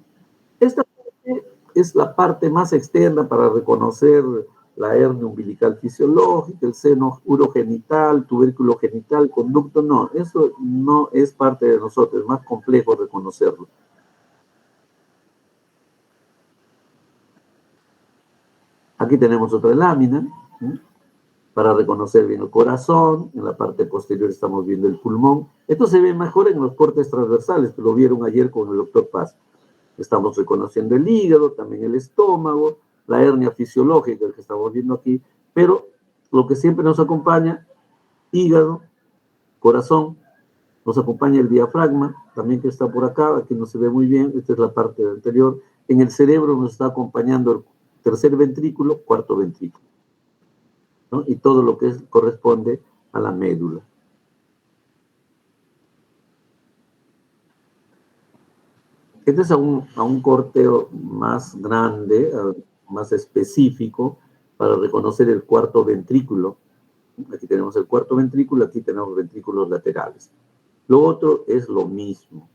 S1: Esta parte es la parte más externa para reconocer la hernia umbilical fisiológica, el seno urogenital, tubérculo genital, conducto, no, eso no es parte de nosotros, es más complejo reconocerlo. Aquí tenemos otra lámina, ¿sí?, para reconocer bien el corazón. En la parte posterior estamos viendo el pulmón. Esto se ve mejor en los cortes transversales, que lo vieron ayer con el doctor Paz. Estamos reconociendo el hígado, también el estómago, la hernia fisiológica que estamos viendo aquí, pero lo que siempre nos acompaña, hígado, corazón, nos acompaña el diafragma, también que está por acá, aquí no se ve muy bien, esta es la parte anterior. En el cerebro nos está acompañando el tercer ventrículo, cuarto ventrículo, ¿no? Y todo lo que corresponde a la médula. Este es a un corteo más grande, más específico, para reconocer el cuarto ventrículo. Aquí tenemos el cuarto ventrículo, aquí tenemos ventrículos laterales. Lo otro es lo mismo.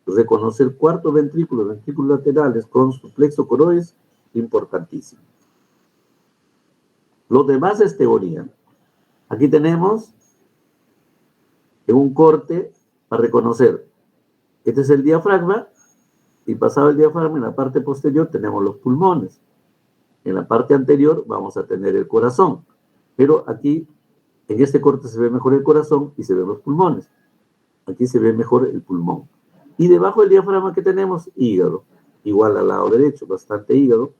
S1: Reconocer cuarto ventrículo, ventrículos laterales con su plexo coroides, importantísimo. Lo demás es teoría. Aquí tenemos un corte para reconocer. Este es el diafragma, y pasado el diafragma, en la parte posterior tenemos los pulmones. En la parte anterior vamos a tener el corazón. Pero aquí, en este corte se ve mejor el corazón y se ven los pulmones. Aquí se ve mejor el pulmón. Y debajo del diafragma que tenemos, hígado. Igual al lado derecho, bastante hígado.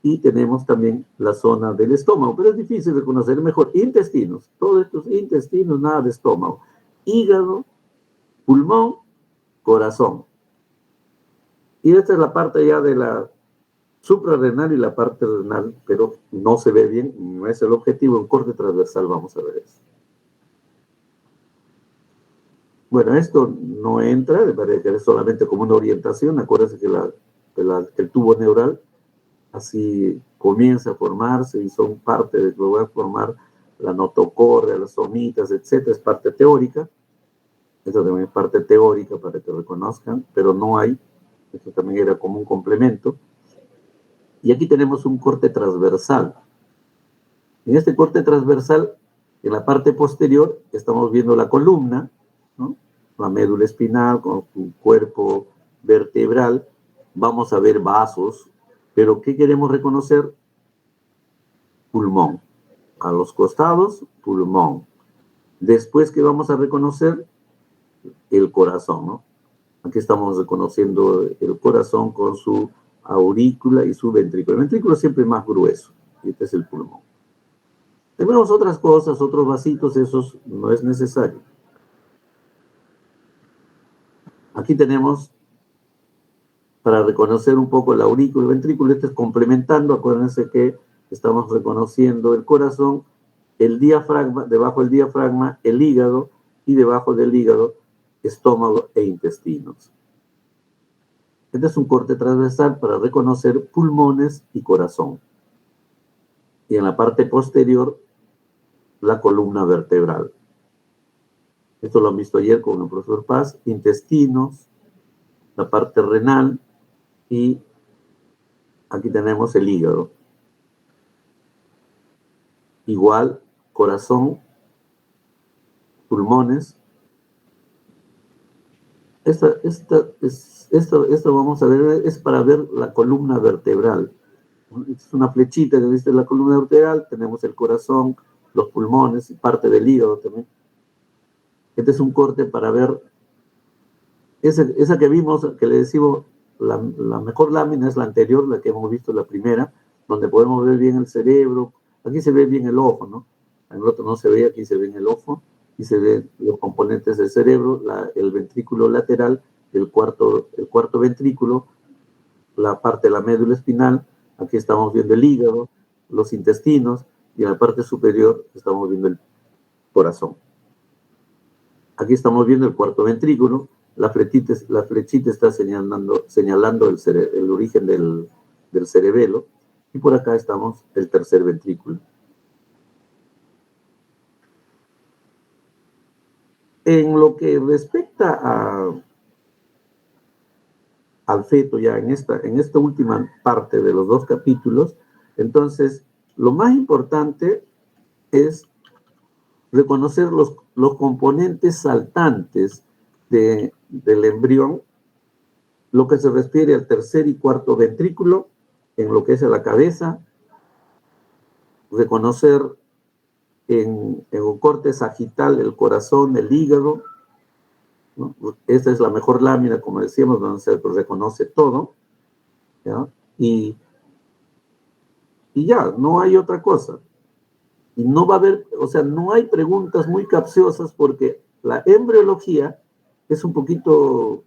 S1: Y tenemos también la zona del estómago, pero es difícil reconocer mejor. Intestinos, todos estos intestinos, nada de estómago. Hígado, pulmón, corazón. Y esta es la parte ya de la suprarrenal y la parte renal, pero no se ve bien, no es el objetivo. En corte transversal vamos a ver eso. Bueno, esto no entra, me parece que es solamente como una orientación. Acuérdense que el tubo neural así comienza a formarse y son parte de lo que va a formar la notocordia, las somitas, etc. Es parte teórica. Esto también es parte teórica para que reconozcan, pero no hay. Esto también era como un complemento. Y aquí tenemos un corte transversal. En este corte transversal, en la parte posterior, estamos viendo la columna, ¿no?, la médula espinal con su cuerpo vertebral, vamos a ver vasos, pero ¿qué queremos reconocer? Pulmón. A los costados, pulmón. Después, ¿qué vamos a reconocer? El corazón, ¿no? Aquí estamos reconociendo el corazón con su aurícula y su ventrículo. El ventrículo siempre es más grueso, y este es el pulmón. Tenemos otras cosas, otros vasitos, esos no es necesario. Aquí tenemos, para reconocer un poco el aurículo y el ventrículo, este es complementando, acuérdense que estamos reconociendo el corazón, el diafragma, debajo del diafragma, el hígado, y debajo del hígado, estómago e intestinos. Este es un corte transversal para reconocer pulmones y corazón. Y en la parte posterior, la columna vertebral. Esto lo han visto ayer con el profesor Paz, intestinos, la parte renal, y aquí tenemos el hígado. Igual, corazón, pulmones. Esto vamos a ver, es para ver la columna vertebral. Es una flechita que dice la columna vertebral, tenemos el corazón, los pulmones y parte del hígado también. Este es un corte para ver, esa que vimos, que le decimos, la mejor lámina es la anterior, la que hemos visto, la primera, donde podemos ver bien el cerebro. Aquí se ve bien el ojo, ¿no? En el otro no se ve, aquí se ve en el ojo, y se ven los componentes del cerebro, el ventrículo lateral, el cuarto ventrículo, la parte de la médula espinal, aquí estamos viendo el hígado, los intestinos, y en la parte superior estamos viendo el corazón. Aquí estamos viendo el cuarto ventrículo, la flechita está señalando el origen del cerebelo, y por acá estamos el tercer ventrículo. En lo que respecta al feto, ya en esta última parte de los dos capítulos, entonces, lo más importante es reconocer los componentes saltantes del embrión, lo que se refiere al tercer y cuarto ventrículo, en lo que es la cabeza, reconocer en un corte sagital el corazón, el hígado, ¿no? Esta es la mejor lámina, como decíamos, donde se reconoce todo, ¿ya? Y ya, no hay otra cosa. Y no va a haber, o sea, no hay preguntas muy capciosas porque la embriología es un poquito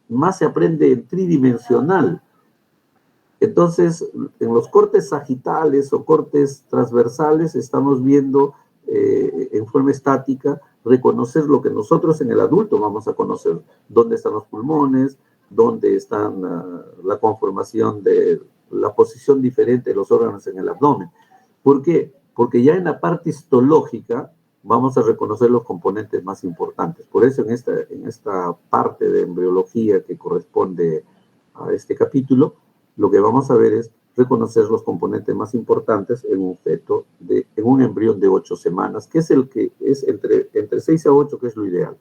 S1: más, se aprende en tridimensional. Entonces, en los cortes sagitales o cortes transversales estamos viendo en forma estática reconocer lo que nosotros en el adulto vamos a conocer. Dónde están los pulmones, dónde están la conformación de la posición diferente de los órganos en el abdomen. ¿Por qué? Porque ya en la parte histológica vamos a reconocer los componentes más importantes. Por eso en esta parte de embriología que corresponde a este capítulo, lo que vamos a ver es reconocer los componentes más importantes en un feto, en un embrión de 8 semanas, que es el que es entre 6 a 8, que es lo ideal.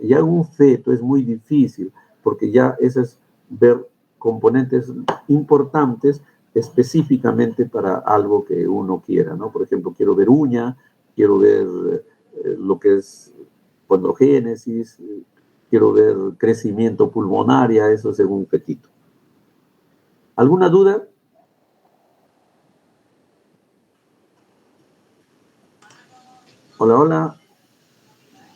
S1: Ya en un feto es muy difícil, porque ya eso es ver componentes importantes específicamente para algo que uno quiera, ¿no? Por ejemplo, quiero ver uña, quiero ver lo que es condrogénesis, quiero ver crecimiento pulmonaria, eso es en un fetito. ¿Alguna duda? Hola, hola.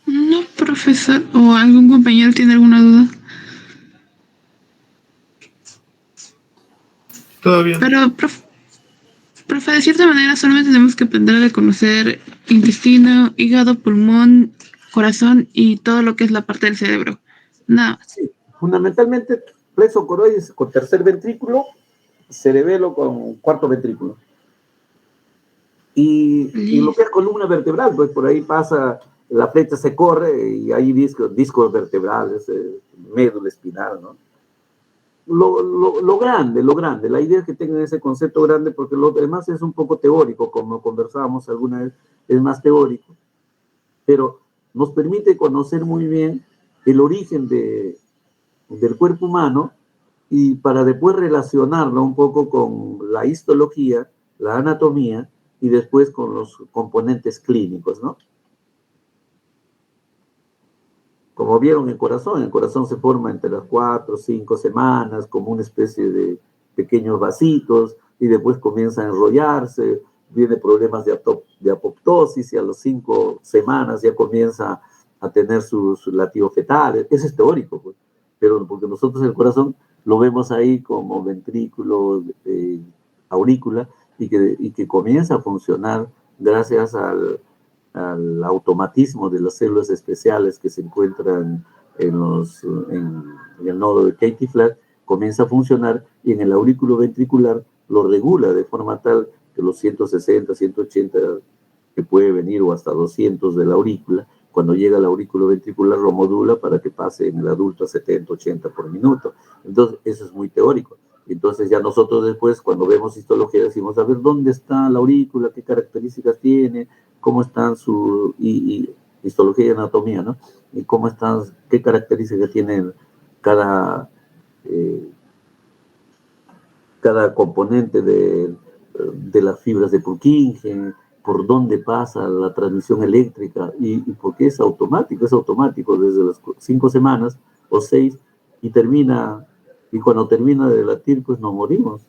S2: No, profesor, o algún compañero tiene alguna duda.
S3: Todo bien.
S2: Pero, profe, de cierta manera solamente tenemos que aprender a reconocer intestino, hígado, pulmón, corazón y todo lo que es la parte del cerebro. Nada más.
S1: Sí, fundamentalmente plexo coroides con tercer ventrículo, cerebelo con cuarto ventrículo. Y lo que es columna vertebral, pues por ahí pasa, la flecha se corre y hay discos vertebrales, médula espinal, ¿no? Lo grande, la idea es que tengan ese concepto grande, porque lo demás es un poco teórico, como conversábamos alguna vez, es más teórico, pero nos permite conocer muy bien el origen de del cuerpo humano y para después relacionarlo un poco con la histología, la anatomía y después con los componentes clínicos, ¿no? Como vieron el corazón se forma entre las 4 o 5 semanas como una especie de pequeños vasitos y después comienza a enrollarse, viene problemas de apoptosis y a las 5 semanas ya comienza a tener sus latidos fetales. Eso es teórico, pues. Pero porque nosotros el corazón lo vemos ahí como ventrículo, aurícula, y que comienza a funcionar gracias al automatismo de las células especiales que se encuentran en el nodo de Katie-Flat, comienza a funcionar y en el aurículo ventricular lo regula de forma tal que los 160, 180 que puede venir o hasta 200 de la aurícula, cuando llega al aurículo ventricular lo modula para que pase en el adulto a 70, 80 por minuto. Entonces, eso es muy teórico. Entonces ya nosotros después, cuando vemos histología, decimos, a ver, ¿dónde está la aurícula? ¿Qué características tiene? ¿Cómo están y histología y anatomía, ¿no? Y cómo están, qué características tiene cada componente de las fibras de Purkinje, por dónde pasa la transmisión eléctrica y por qué es automático desde las 5 semanas o 6 y cuando termina de latir pues nos morimos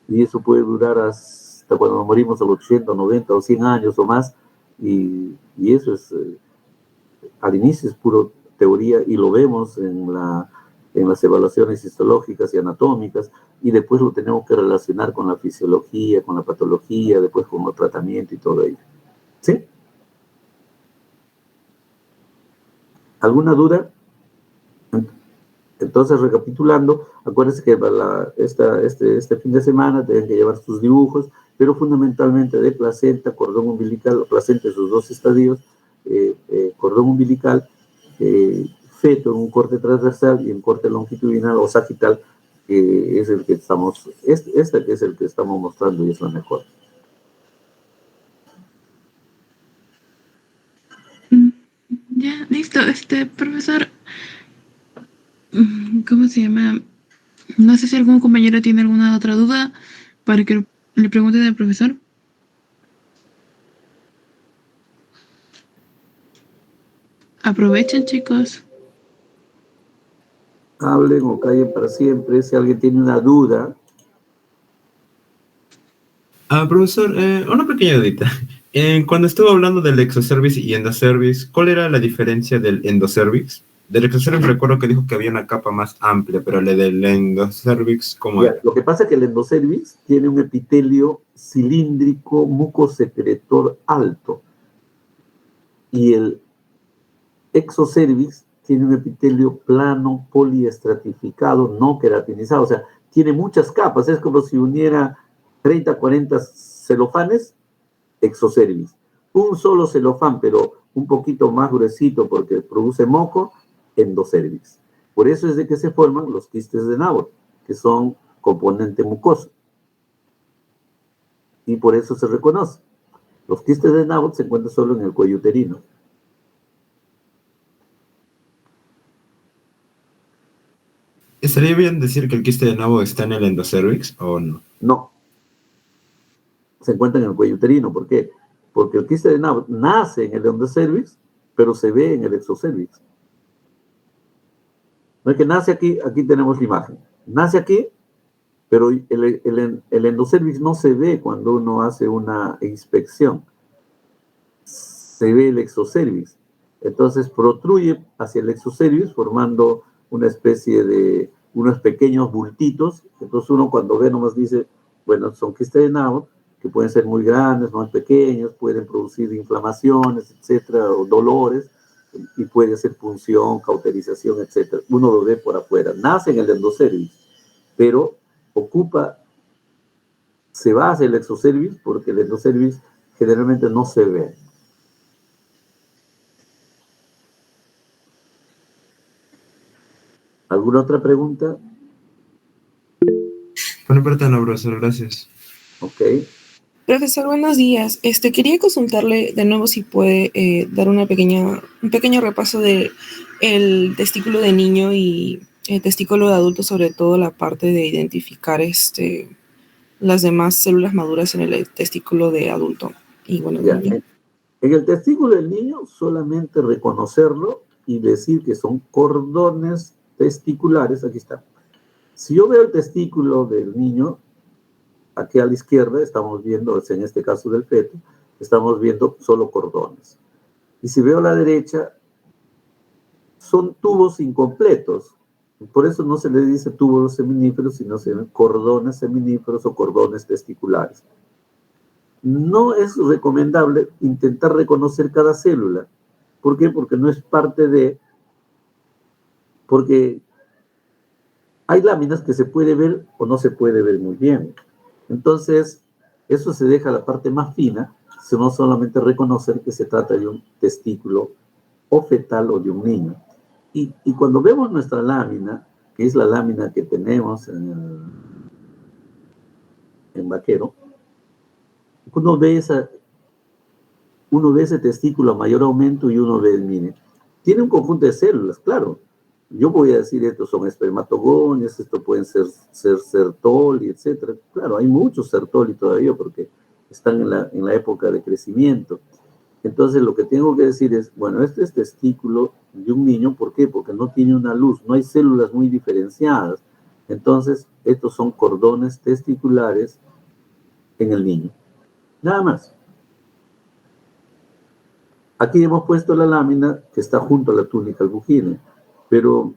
S1: y eso puede durar hasta cuando nos morimos a los 80, 90 o 100 años o más y eso es al inicio es puro teoría y lo vemos en las evaluaciones histológicas y anatómicas, y después lo tenemos que relacionar con la fisiología, con la patología, después con el tratamiento y todo ello. ¿Sí? ¿Alguna duda? Entonces, recapitulando, acuérdense que este fin de semana tienen que llevar sus dibujos, pero fundamentalmente de placenta, cordón umbilical, placenta en sus 2 estadios, cordón umbilical, feto en un corte transversal y en corte longitudinal o sagital, que es el que estamos, que es el que estamos mostrando y es la mejor.
S2: Ya, listo. Profesor, ¿cómo se llama? No sé si algún compañero tiene alguna otra duda para que le pregunten al profesor. Aprovechen, chicos.
S1: Hablen o callen para siempre. Si alguien tiene una duda.
S3: Profesor, una pequeña dudita. Cuando estuvo hablando del exocervix y endocervix, ¿cuál era la diferencia del endocervix? Del exocervix recuerdo que dijo que había una capa más amplia, pero la del endocervix, ¿cómo era?
S1: Lo que pasa es que el endocervix tiene un epitelio cilíndrico mucosecretor alto y el exocervix tiene un epitelio plano poliestratificado, no queratinizado, o sea, tiene muchas capas, es como si uniera 30, 40 celofanes, exocervix. Un solo celofán, pero un poquito más gruesito porque produce moco, endocervix. Por eso es de que se forman los quistes de Nabor, que son componente mucoso. Y por eso se reconoce. Los quistes de Nabor se encuentran solo en el cuello uterino.
S3: ¿Estaría bien decir que el quiste de Nabor está en el endocervix o no?
S1: No. Se encuentra en el cuello uterino. ¿Por qué? Porque el quiste de Nabor nace en el endocervix, pero se ve en el exocervix. No es que nace aquí, aquí tenemos la imagen. Nace aquí, pero el endocervix no se ve cuando uno hace una inspección. Se ve el exocervix. Entonces protruye hacia el exocervix formando una especie de unos pequeños bultitos. Entonces uno cuando ve nomás dice, bueno, son quistes de Nabor, que pueden ser muy grandes, muy pequeños, pueden producir inflamaciones, etcétera, o dolores, y puede hacer punción, cauterización, etcétera. Uno lo ve por afuera. Nace en el endocervix, pero se va hacia el exocervix porque el endocervix generalmente no se ve. ¿Alguna otra pregunta?
S3: Por mi parte no, profesor, gracias.
S1: Ok.
S4: Profesor, buenos días. Quería consultarle de nuevo si puede dar un pequeño repaso de el testículo de niño y
S7: testículo de adulto, sobre todo la parte de identificar las demás células maduras en el testículo de adulto. Y bueno,
S1: Ya, en el testículo del niño solamente reconocerlo y decir que son cordones testiculares, aquí está. Si yo veo el testículo del niño, aquí a la izquierda estamos viendo, en este caso del feto, estamos viendo solo cordones. Y si veo a la derecha, son tubos incompletos. Por eso no se le dice tubos seminíferos, sino se llaman cordones seminíferos o cordones testiculares. No es recomendable intentar reconocer cada célula. ¿Por qué? Porque no es parte de... Porque hay láminas que se puede ver o no se puede ver muy bien. Entonces, eso se deja la parte más fina, sino solamente reconocer que se trata de un testículo o fetal o de un niño. Y cuando vemos nuestra lámina, que es la lámina que tenemos en vaquero, uno ve ese testículo a mayor aumento y uno ve, mire, tiene un conjunto de células, claro. Yo voy a decir, estos son espermatogonias, esto pueden ser sertoli, etc. Claro, hay muchos sertoli todavía porque están en la época de crecimiento. Entonces, lo que tengo que decir es, bueno, este es testículo de un niño, ¿por qué? Porque no tiene una luz, no hay células muy diferenciadas. Entonces, estos son cordones testiculares en el niño. Nada más. Aquí hemos puesto la lámina que está junto a la túnica albugínea, pero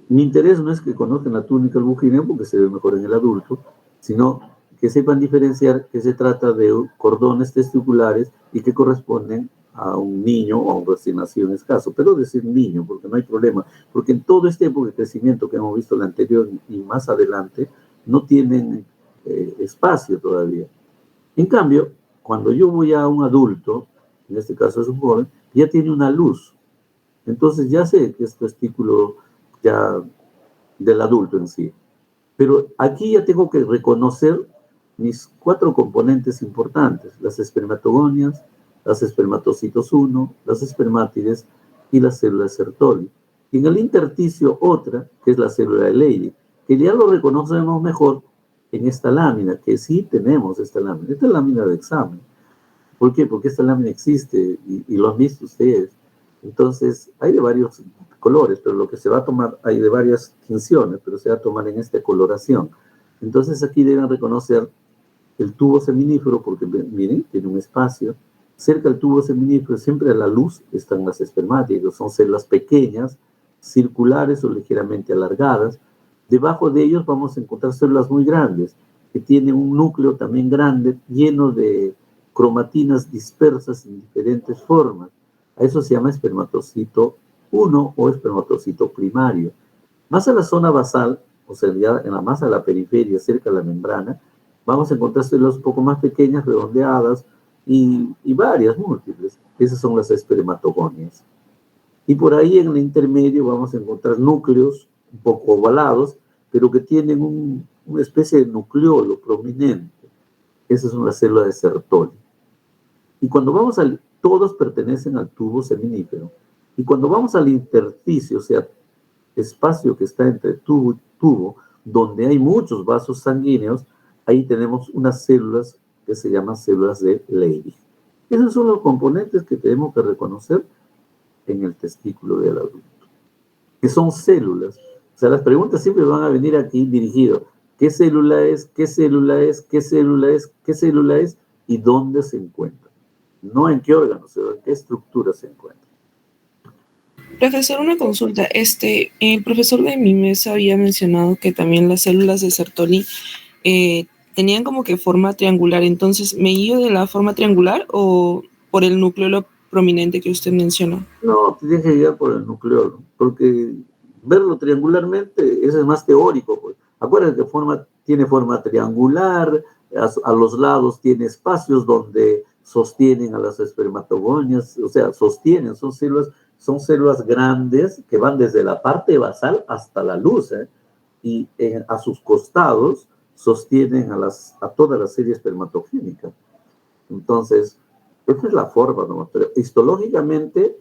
S1: mi interés no es que conozcan la túnica albugínea porque se ve mejor en el adulto, sino que sepan diferenciar que se trata de cordones testiculares y que corresponden a un niño o a un recién nacido en este caso, pero decir niño, porque no hay problema, porque en todo este época de crecimiento que hemos visto en el anterior y más adelante, no tienen espacio todavía. En cambio, cuando yo voy a un adulto, en este caso es un joven, ya tiene una luz, entonces ya sé que es testículo ya del adulto en sí. Pero aquí ya tengo que reconocer mis 4 componentes importantes, las espermatogonias, las espermatocitos 1, las espermátides y las células Sertoli. Y en el intersticio otra, que es la célula de Leydig, que ya lo reconocemos mejor en esta lámina, que sí tenemos esta lámina. Esta es la lámina de examen. ¿Por qué? Porque esta lámina existe y lo han visto ustedes. Entonces, hay de varios colores, pero lo que se va a tomar, hay de varias tinciones, pero se va a tomar en esta coloración. Entonces, aquí deben reconocer el tubo seminífero, porque miren, tiene un espacio. Cerca del tubo seminífero, siempre a la luz, están las espermátidas, son células pequeñas, circulares o ligeramente alargadas. Debajo de ellos vamos a encontrar células muy grandes, que tienen un núcleo también grande, lleno de cromatinas dispersas en diferentes formas. A eso se llama espermatocito 1 o espermatocito primario. Más a la zona basal, o sea, ya en la masa de la periferia, cerca de la membrana, vamos a encontrar células un poco más pequeñas, redondeadas, y varias, múltiples. Esas son las espermatogonias. Y por ahí en el intermedio vamos a encontrar núcleos un poco ovalados, pero que tienen una especie de nucleolo prominente. Esas son las células de Sertoli. Y cuando vamos todos pertenecen al tubo seminífero. Y cuando vamos al intersticio, o sea, espacio que está entre tubo y tubo, donde hay muchos vasos sanguíneos, ahí tenemos unas células que se llaman células de Leydig. Esos son los componentes que tenemos que reconocer en el testículo del adulto, que son células. O sea, las preguntas siempre van a venir aquí dirigidas. ¿Qué célula es? ¿Qué célula es? ¿Qué célula es? ¿Qué célula es? ¿Y dónde se encuentra? No en qué órgano, sino en qué estructura se encuentra.
S7: Profesor, una consulta. El profesor de mi mesa había mencionado que también las células de Sertoli tenían como que forma triangular. Entonces, ¿me guío de la forma triangular o por el núcleo prominente que usted mencionó?
S1: No, te tienes que guiar por el núcleo, porque verlo triangularmente, eso es más teórico. Pues. Acuérdense que tiene forma triangular, a los lados tiene espacios donde sostienen a las espermatogonias, o sea, sostienen, son células grandes que van desde la parte basal hasta la luz, y a sus costados sostienen a toda la serie espermatogénica. Entonces, esta es la forma, ¿no? Pero histológicamente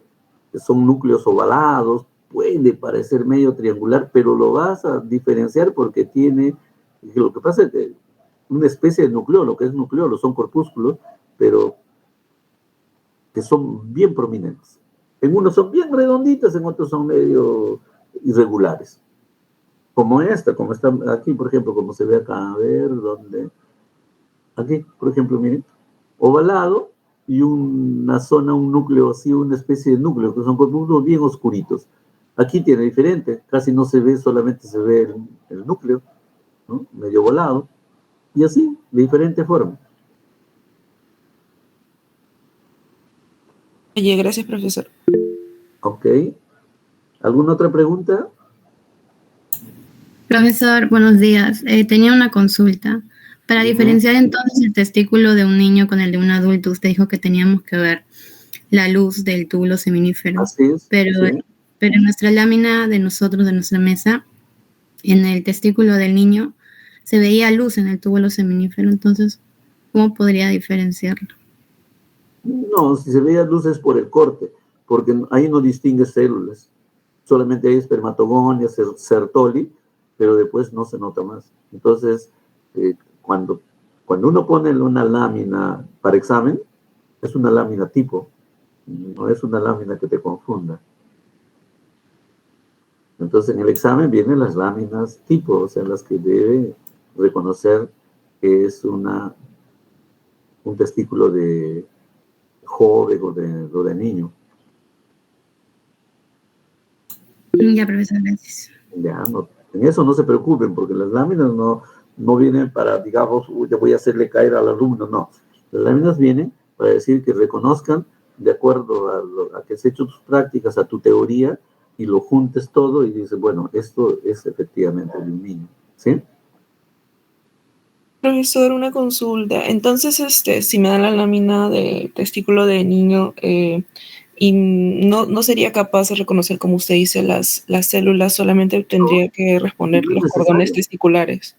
S1: son núcleos ovalados, puede parecer medio triangular, pero lo vas a diferenciar porque tiene, lo que pasa es que una especie de nucleolo, que es nucleolo, son corpúsculos, pero que son bien prominentes. En unos son bien redonditas, en otros son medio irregulares. Como esta, como está aquí, por ejemplo, como se ve acá, a ver, ¿dónde? Aquí, por ejemplo, miren, ovalado y una zona, un núcleo así, una especie de núcleo, que son corpúsculos bien oscuritos. Aquí tiene diferente, casi no se ve, solamente se ve el núcleo, ¿no? Medio volado, y así, de diferente forma.
S7: Oye, gracias, profesor.
S1: Ok. ¿Alguna otra pregunta?
S8: Profesor, buenos días. Tenía una consulta. Para diferenciar entonces el testículo de un niño con el de un adulto, usted dijo que teníamos que ver la luz del túbulo seminífero.
S1: Así es.
S8: Pero,
S1: Sí.
S8: pero en nuestra lámina de nosotros, de nuestra mesa, en el testículo del niño, se veía luz en el túbulo seminífero. Entonces, ¿cómo podría diferenciarlo?
S1: No, si se veía luz es por el corte, porque ahí no distingue células. Solamente hay espermatogonia, Sertoli, pero después no se nota más. Entonces, cuando uno pone una lámina para examen, es una lámina tipo, no es una lámina que te confunda. Entonces, en el examen vienen las láminas tipo, o sea, las que debe reconocer que es un testículo de joven o de niño.
S8: Ya, profesor, gracias.
S1: Ya, no, en eso no se preocupen, porque las láminas no vienen para, digamos, ya voy a hacerle caer al alumno, no. Las láminas vienen para decir que reconozcan, de acuerdo a que has hecho tus prácticas, a tu teoría, y lo juntes todo y dices, bueno, esto es efectivamente de un niño, ¿sí?
S7: Profesor, una consulta. Entonces, si me dan la lámina de testículo de niño y no sería capaz de reconocer, como usted dice, las células, solamente tendría que responder
S1: No es
S7: los cordones
S1: necesario.
S7: testiculares.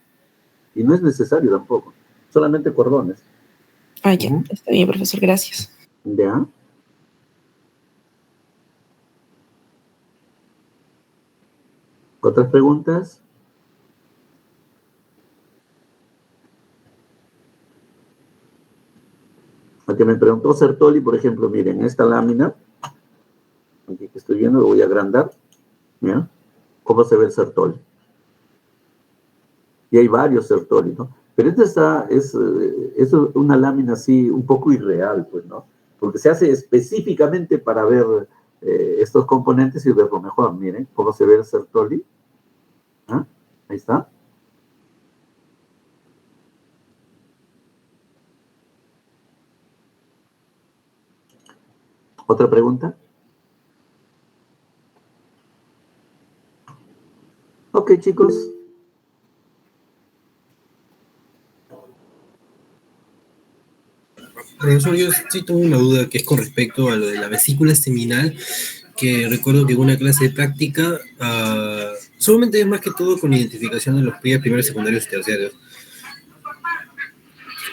S1: Y no es necesario tampoco, solamente cordones.
S7: Ah, ya, está bien, profesor, gracias.
S1: ¿Ya? ¿Otras preguntas? La que me preguntó Sertoli, por ejemplo, miren, esta lámina, aquí que estoy viendo, lo voy a agrandar, ¿ya? ¿Cómo se ve el Sertoli? Y hay varios Sertoli, ¿no? Pero esta es una lámina así un poco irreal, pues, ¿no? Porque se hace específicamente para ver estos componentes y verlo mejor. Miren cómo se ve el Sertoli. ¿Ah? Ahí está. ¿Otra pregunta? Ok, chicos.
S9: Profesor, yo sí tengo una duda que es con respecto a lo de la vesícula seminal, que recuerdo que en una clase de práctica solamente es más que todo con identificación de los PIA primeros, secundarios y terciarios.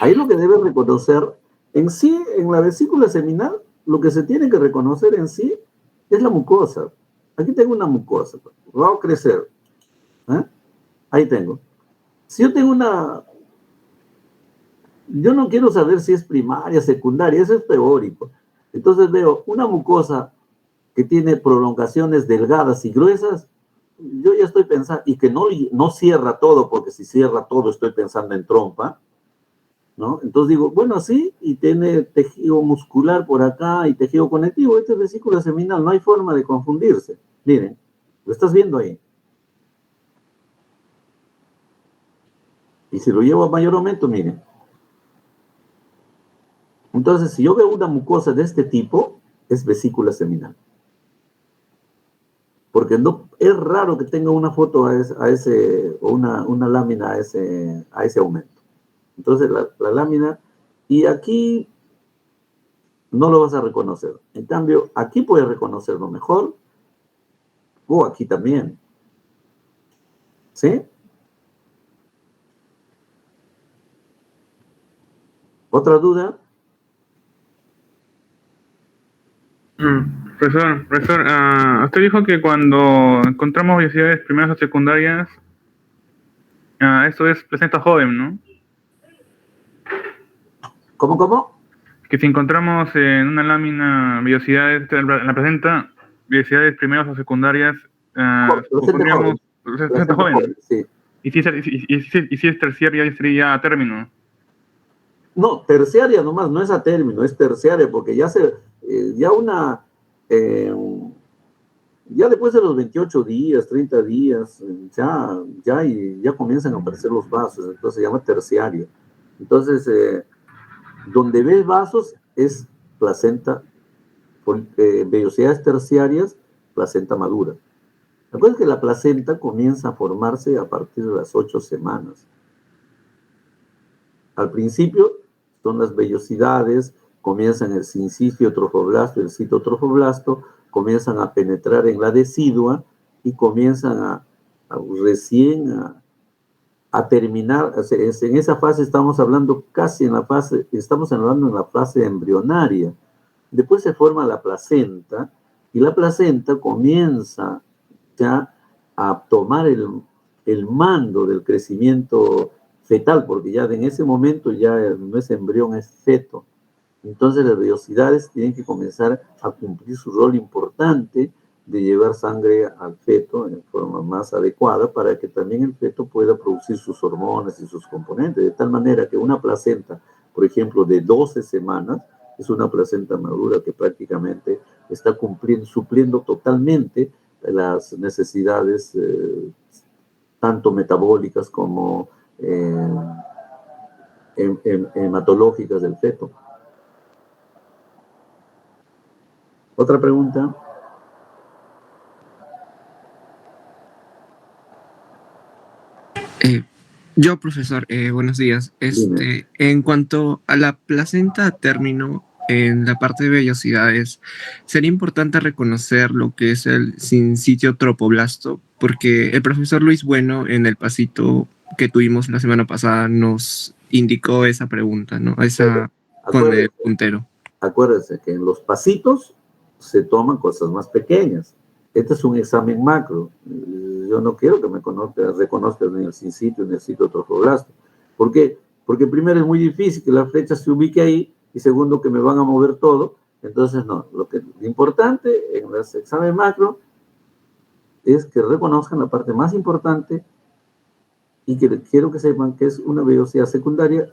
S1: Ahí lo que debe reconocer en sí, en la vesícula seminal, lo que se tiene que reconocer en sí es la mucosa. Aquí tengo una mucosa, va a crecer. ¿Eh? Ahí tengo. Si yo tengo yo no quiero saber si es primaria, secundaria, eso es teórico. Entonces veo una mucosa que tiene prolongaciones delgadas y gruesas, yo ya estoy pensando, y que no cierra todo, porque si cierra todo estoy pensando en trompa, ¿no? Entonces digo, bueno, sí, y tiene tejido muscular por acá y tejido conectivo, este es vesícula seminal, no hay forma de confundirse. Miren, lo estás viendo ahí. Y si lo llevo a mayor aumento, miren. Entonces, si yo veo una mucosa de este tipo, es vesícula seminal. Porque no, es raro que tenga una foto o una lámina a ese aumento. Entonces, la lámina, y aquí no lo vas a reconocer. En cambio, aquí puedes reconocerlo mejor, o aquí también. ¿Sí? ¿Otra duda?
S10: Profesor, usted dijo que cuando encontramos vellosidades primarias o secundarias, esto es placenta joven, ¿no?
S1: ¿Cómo?
S10: Que si encontramos en una lámina vellosidades en la placenta, vellosidades primeras o secundarias, supondríamos placenta joven.
S1: Sí.
S10: Y si es terciaria, ya sería a término.
S1: No, terciaria nomás, no es a término, es terciaria, porque ya ya después de los 28 días, 30 días, ya comienzan a aparecer los vasos, entonces se llama terciaria. Entonces, donde ves vasos es placenta, vellosidades terciarias, placenta madura. Recuerda que la placenta comienza a formarse a partir de las 8 semanas. Al principio son las vellosidades, comienzan el sincitio trofoblasto y el citotrofoblasto, comienzan a penetrar en la decidua y comienzan recién a terminar. En esa fase estamos hablando en la fase embrionaria. Después se forma la placenta y la placenta comienza ya a tomar el mando del crecimiento fetal, porque ya en ese momento ya no es embrión, es feto. Entonces las vellosidades tienen que comenzar a cumplir su rol importante de llevar sangre al feto en forma más adecuada para que también el feto pueda producir sus hormonas y sus componentes, de tal manera que una placenta, por ejemplo, de 12 semanas, es una placenta madura que prácticamente está supliendo totalmente las necesidades tanto metabólicas como hematológicas del feto. ¿Otra pregunta?
S11: Yo, profesor, buenos días. En cuanto a la placenta a término, en la parte de vellosidades, sería importante reconocer lo que es el sincitio tropoblasto, porque el profesor Luis Bueno, en el pasito que tuvimos la semana pasada, nos indicó esa pregunta, ¿no? Con el puntero.
S1: Acuérdense que en los pasitos se toman cosas más pequeñas. Este es un examen macro. Yo no quiero que me reconozcas ni el sincitio ni el citotrofoblasto. ¿Por qué? Porque primero es muy difícil que la flecha se ubique ahí y segundo que me van a mover todo. Entonces, no. Lo importante en los exámenes macro es que reconozcan la parte más importante y que quiero que sepan que es una vellosidad secundaria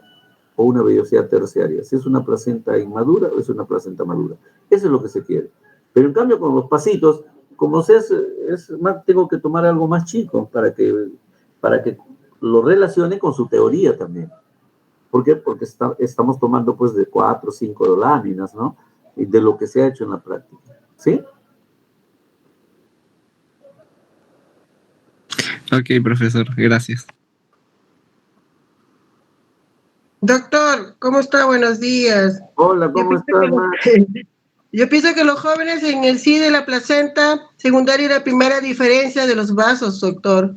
S1: o una vellosidad terciaria. Si es una placenta inmadura o es una placenta madura. Eso es lo que se quiere. Pero en cambio con los pasitos, como tengo que tomar algo más chico para que lo relacione con su teoría también. ¿Por qué? Porque estamos tomando pues de 4 o 5 láminas, ¿no? Y de lo que se ha hecho en la práctica. ¿Sí?
S11: Ok, profesor, gracias.
S12: Doctor, ¿cómo está? Buenos días.
S1: Hola, ¿cómo estás, Ma?
S12: Yo pienso que los jóvenes en el sí de la placenta secundaria y la primera diferencia de los vasos, doctor.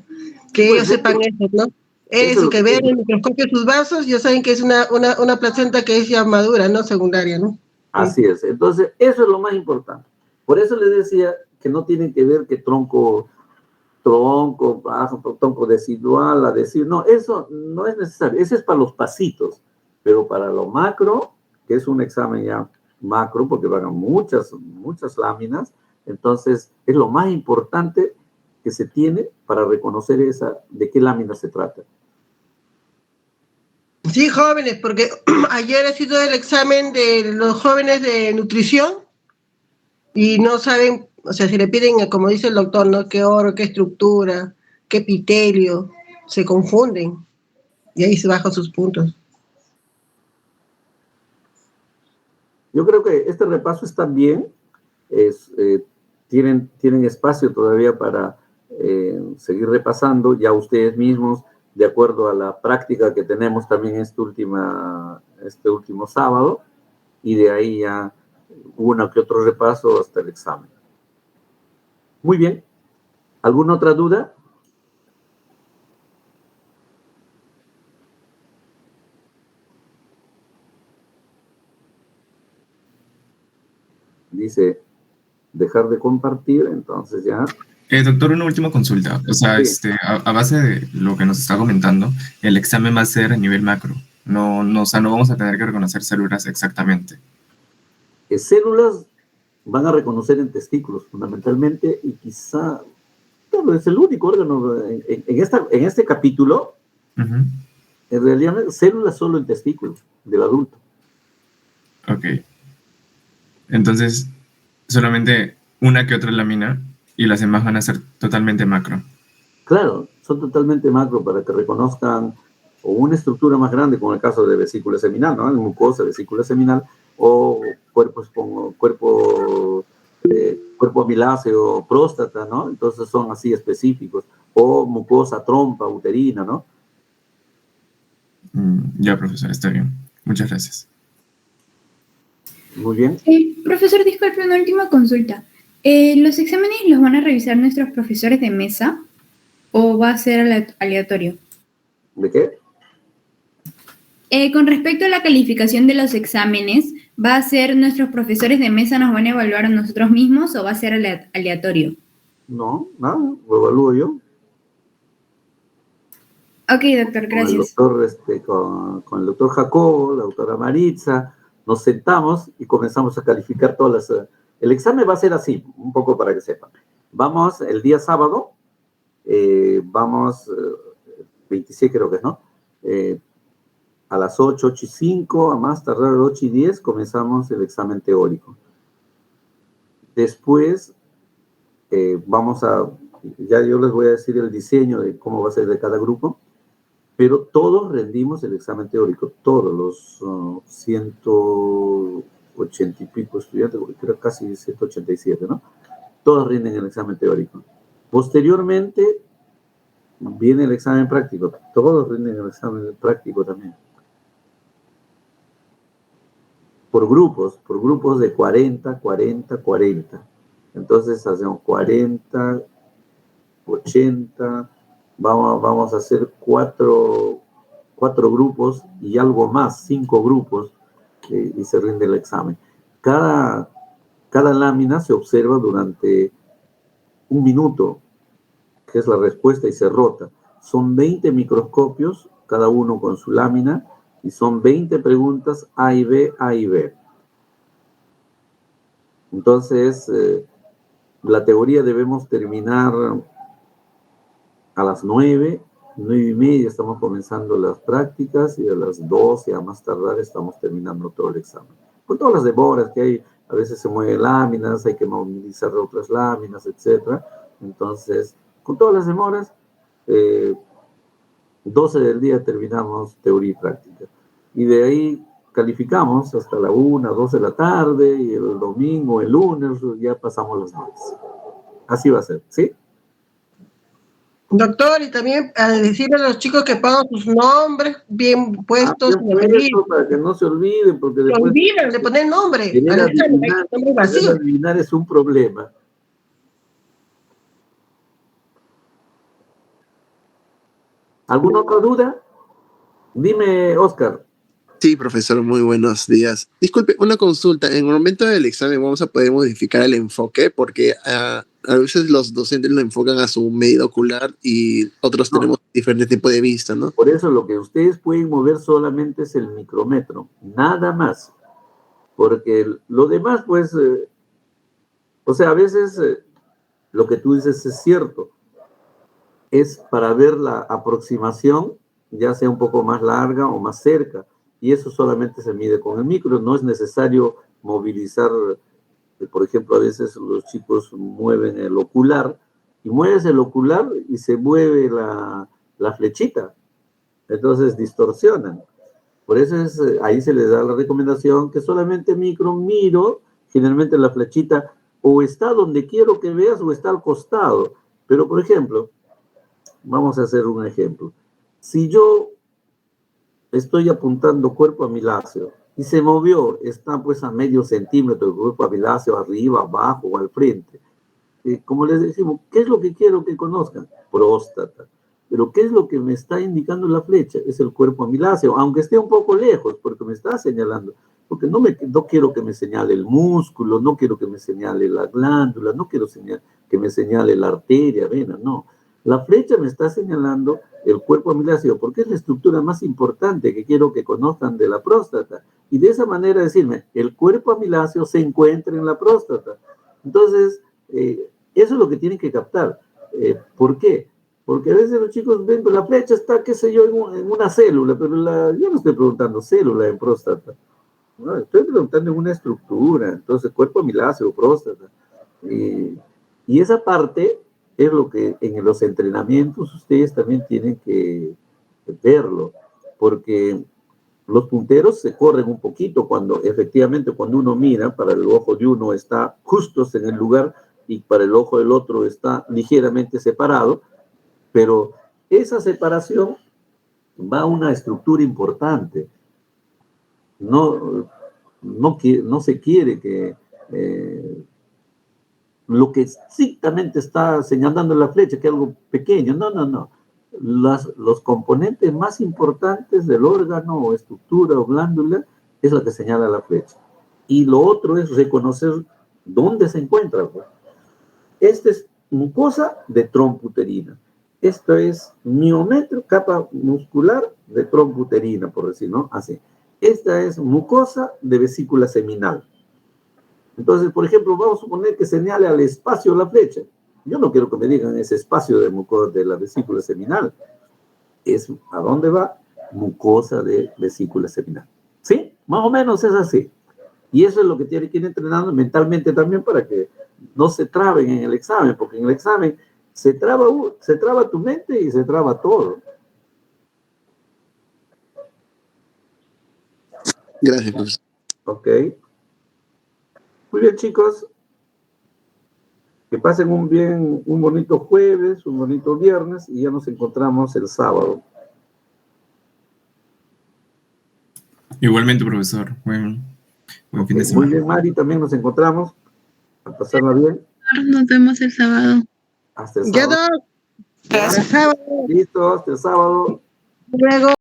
S12: Que ellos sepan eso, ¿no? Eso, que vean en el microscopio sus vasos, ya saben que es una placenta que es ya madura, no secundaria, ¿no?
S1: Así es. Entonces, eso es lo más importante. Por eso les decía que no tienen que ver que tronco bajo, tronco decidual, no, eso no es necesario. Ese es para los pasitos. Pero para lo macro, que es un examen ya macro, porque van a muchas láminas, entonces es lo más importante que se tiene para reconocer de qué lámina se trata.
S12: Sí, jóvenes, porque ayer ha sido el examen de los jóvenes de nutrición y no saben, o sea, si le piden, como dice el doctor, ¿no? Qué oro, qué estructura, qué epitelio, se confunden y ahí se bajan sus puntos.
S1: Yo creo que este repaso está bien, tienen espacio todavía para seguir repasando, ya ustedes mismos, de acuerdo a la práctica que tenemos también este último sábado, y de ahí ya uno que otro repaso hasta el examen. Muy bien. ¿Alguna otra duda? Dice, dejar de compartir, entonces ya...
S13: Doctor, una última consulta. O sea,
S1: Sí.
S13: a base de lo que nos está comentando, el examen va a ser a nivel macro. O sea, no vamos a tener que reconocer células exactamente.
S1: Células van a reconocer en testículos, fundamentalmente, y quizá, claro, es el único órgano, en este capítulo,
S13: Ujú.
S1: en realidad, células solo en testículos del adulto.
S13: Ok. Entonces, solamente una que otra lámina y las demás van a ser totalmente macro.
S1: Claro, son totalmente macro para que reconozcan o una estructura más grande, como el caso de vesícula seminal, ¿no? Mucosa, vesícula seminal, o cuerpo amiláceo, próstata, ¿no? Entonces son así específicos. O mucosa, trompa, uterina, ¿no?
S13: Ya, profesor, está bien. Muchas gracias.
S1: Muy bien.
S14: Profesor, disculpe, una última consulta. ¿Los exámenes los van a revisar nuestros profesores de mesa o va a ser aleatorio?
S1: ¿De qué?
S14: Con respecto a la calificación de los exámenes, ¿va a ser nuestros profesores de mesa nos van a evaluar a nosotros mismos o va a ser aleatorio?
S1: No, nada, lo evalúo yo.
S14: Ok, doctor, gracias.
S1: Con el doctor Jacobo, la doctora Maritza, nos sentamos y comenzamos a calificar todas las... El examen va a ser así, un poco para que sepan. Vamos el día sábado, vamos, 26 creo que es, ¿no? A las 8, 8:05, a más tardar 8:10, comenzamos el examen teórico. Después, ya yo les voy a decir el diseño de cómo va a ser de cada grupo, pero todos rendimos el examen teórico, todos los 180 y pico estudiantes, creo casi 187, ¿no? Todos rinden el examen teórico. Posteriormente, viene el examen práctico, todos rinden el examen práctico también. Por grupos de 40, 40, 40. Entonces hacemos 40, 80, vamos a hacer cuatro grupos y algo más, 5 grupos, y se rinde el examen. Cada lámina se observa durante 1 minuto, que es la respuesta, y se rota. Son 20 microscopios, cada uno con su lámina, y son 20 preguntas A y B, A y B. Entonces, la teoría debemos terminar a las 9, 9:30 estamos comenzando las prácticas, y a las 12 a más tardar estamos terminando todo el examen. Con todas las demoras que hay, a veces se mueven láminas, hay que movilizar otras láminas, etc. Entonces, con todas las demoras, 12 del día terminamos teoría y práctica. Y de ahí calificamos hasta la 1, 2 de la tarde, y el domingo, el lunes, ya pasamos las noches. Así va a ser, ¿sí?
S12: Doctor, y también a decirle a los chicos que pongan sus nombres bien puestos.
S1: Para que no se olviden, porque
S12: se
S1: después...
S12: olvidan de poner nombre.
S1: Querer adivinar es un problema. ¿Alguna otra duda? Dime, Oscar.
S5: Sí, profesor, muy buenos días. Disculpe, una consulta. En el momento del examen vamos a poder modificar el enfoque porque a veces los docentes lo enfocan a su medida ocular y otros tenemos diferentes tipos de vista, ¿no?
S1: Por eso lo que ustedes pueden mover solamente es el micrómetro, nada más. Porque lo demás, pues, o sea, a veces lo que tú dices es cierto. Es para ver la aproximación, ya sea un poco más larga o más cerca. Y eso solamente se mide con el micro, no es necesario movilizar, por ejemplo, a veces los chicos mueven el ocular, y mueves el ocular y se mueve la flechita, entonces distorsionan. Por eso ahí se les da la recomendación que solamente miro, generalmente la flechita o está donde quiero que veas o está al costado. Pero, por ejemplo, vamos a hacer un ejemplo. Si yo estoy apuntando cuerpo amiláceo y se movió, está pues a medio centímetro el cuerpo amiláceo, arriba, abajo o al frente. Como les decimos, ¿qué es lo que quiero que conozcan? Próstata. Pero ¿qué es lo que me está indicando la flecha? Es el cuerpo amiláceo, aunque esté un poco lejos, porque me está señalando. porque no quiero que me señale el músculo, no quiero que me señale la glándula, no quiero que me señale la arteria, vena, no. La flecha me está señalando el cuerpo amiláceo, porque es la estructura más importante que quiero que conozcan de la próstata. Y de esa manera decirme, el cuerpo amiláceo se encuentra en la próstata. Entonces, eso es lo que tienen que captar. ¿Por qué? Porque a veces los chicos ven que la flecha está, qué sé yo, en una célula, pero yo no estoy preguntando célula en próstata. No, estoy preguntando en una estructura, entonces cuerpo amiláceo, próstata. Y esa parte es lo que en los entrenamientos ustedes también tienen que verlo, porque los punteros se corren un poquito cuando efectivamente cuando uno mira, para el ojo de uno está justo en el lugar y para el ojo del otro está ligeramente separado, pero esa separación va a una estructura importante. No se quiere que lo que estrictamente está señalando la flecha, que es algo pequeño, no. Los componentes más importantes del órgano o estructura o glándula es la que señala la flecha. Y lo otro es reconocer dónde se encuentra. Pues. Esta es mucosa de trompo uterina. Esto es miometrio, capa muscular de trompo uterina, por decir, ¿no? Así. Esta es mucosa de vesícula seminal. Entonces, por ejemplo, vamos a suponer que señale al espacio la flecha. Yo no quiero que me digan ese espacio de mucosa de la vesícula seminal. Es a dónde va mucosa de vesícula seminal. ¿Sí? Más o menos es así. Y eso es lo que tiene que ir entrenando mentalmente también para que no se traben en el examen, porque en el examen se traba tu mente y se traba todo.
S5: Gracias, profesor.
S1: Ok. Muy bien, chicos. Que pasen un bonito jueves, un bonito viernes y ya nos encontramos el sábado.
S13: Igualmente, profesor. Buen fin de semana.
S1: Muy bien, Mari, también nos encontramos. A pasarla bien.
S2: Nos vemos el sábado.
S1: Hasta el sábado.
S12: Hasta el sábado.
S1: Listo, hasta el sábado.
S12: Luego.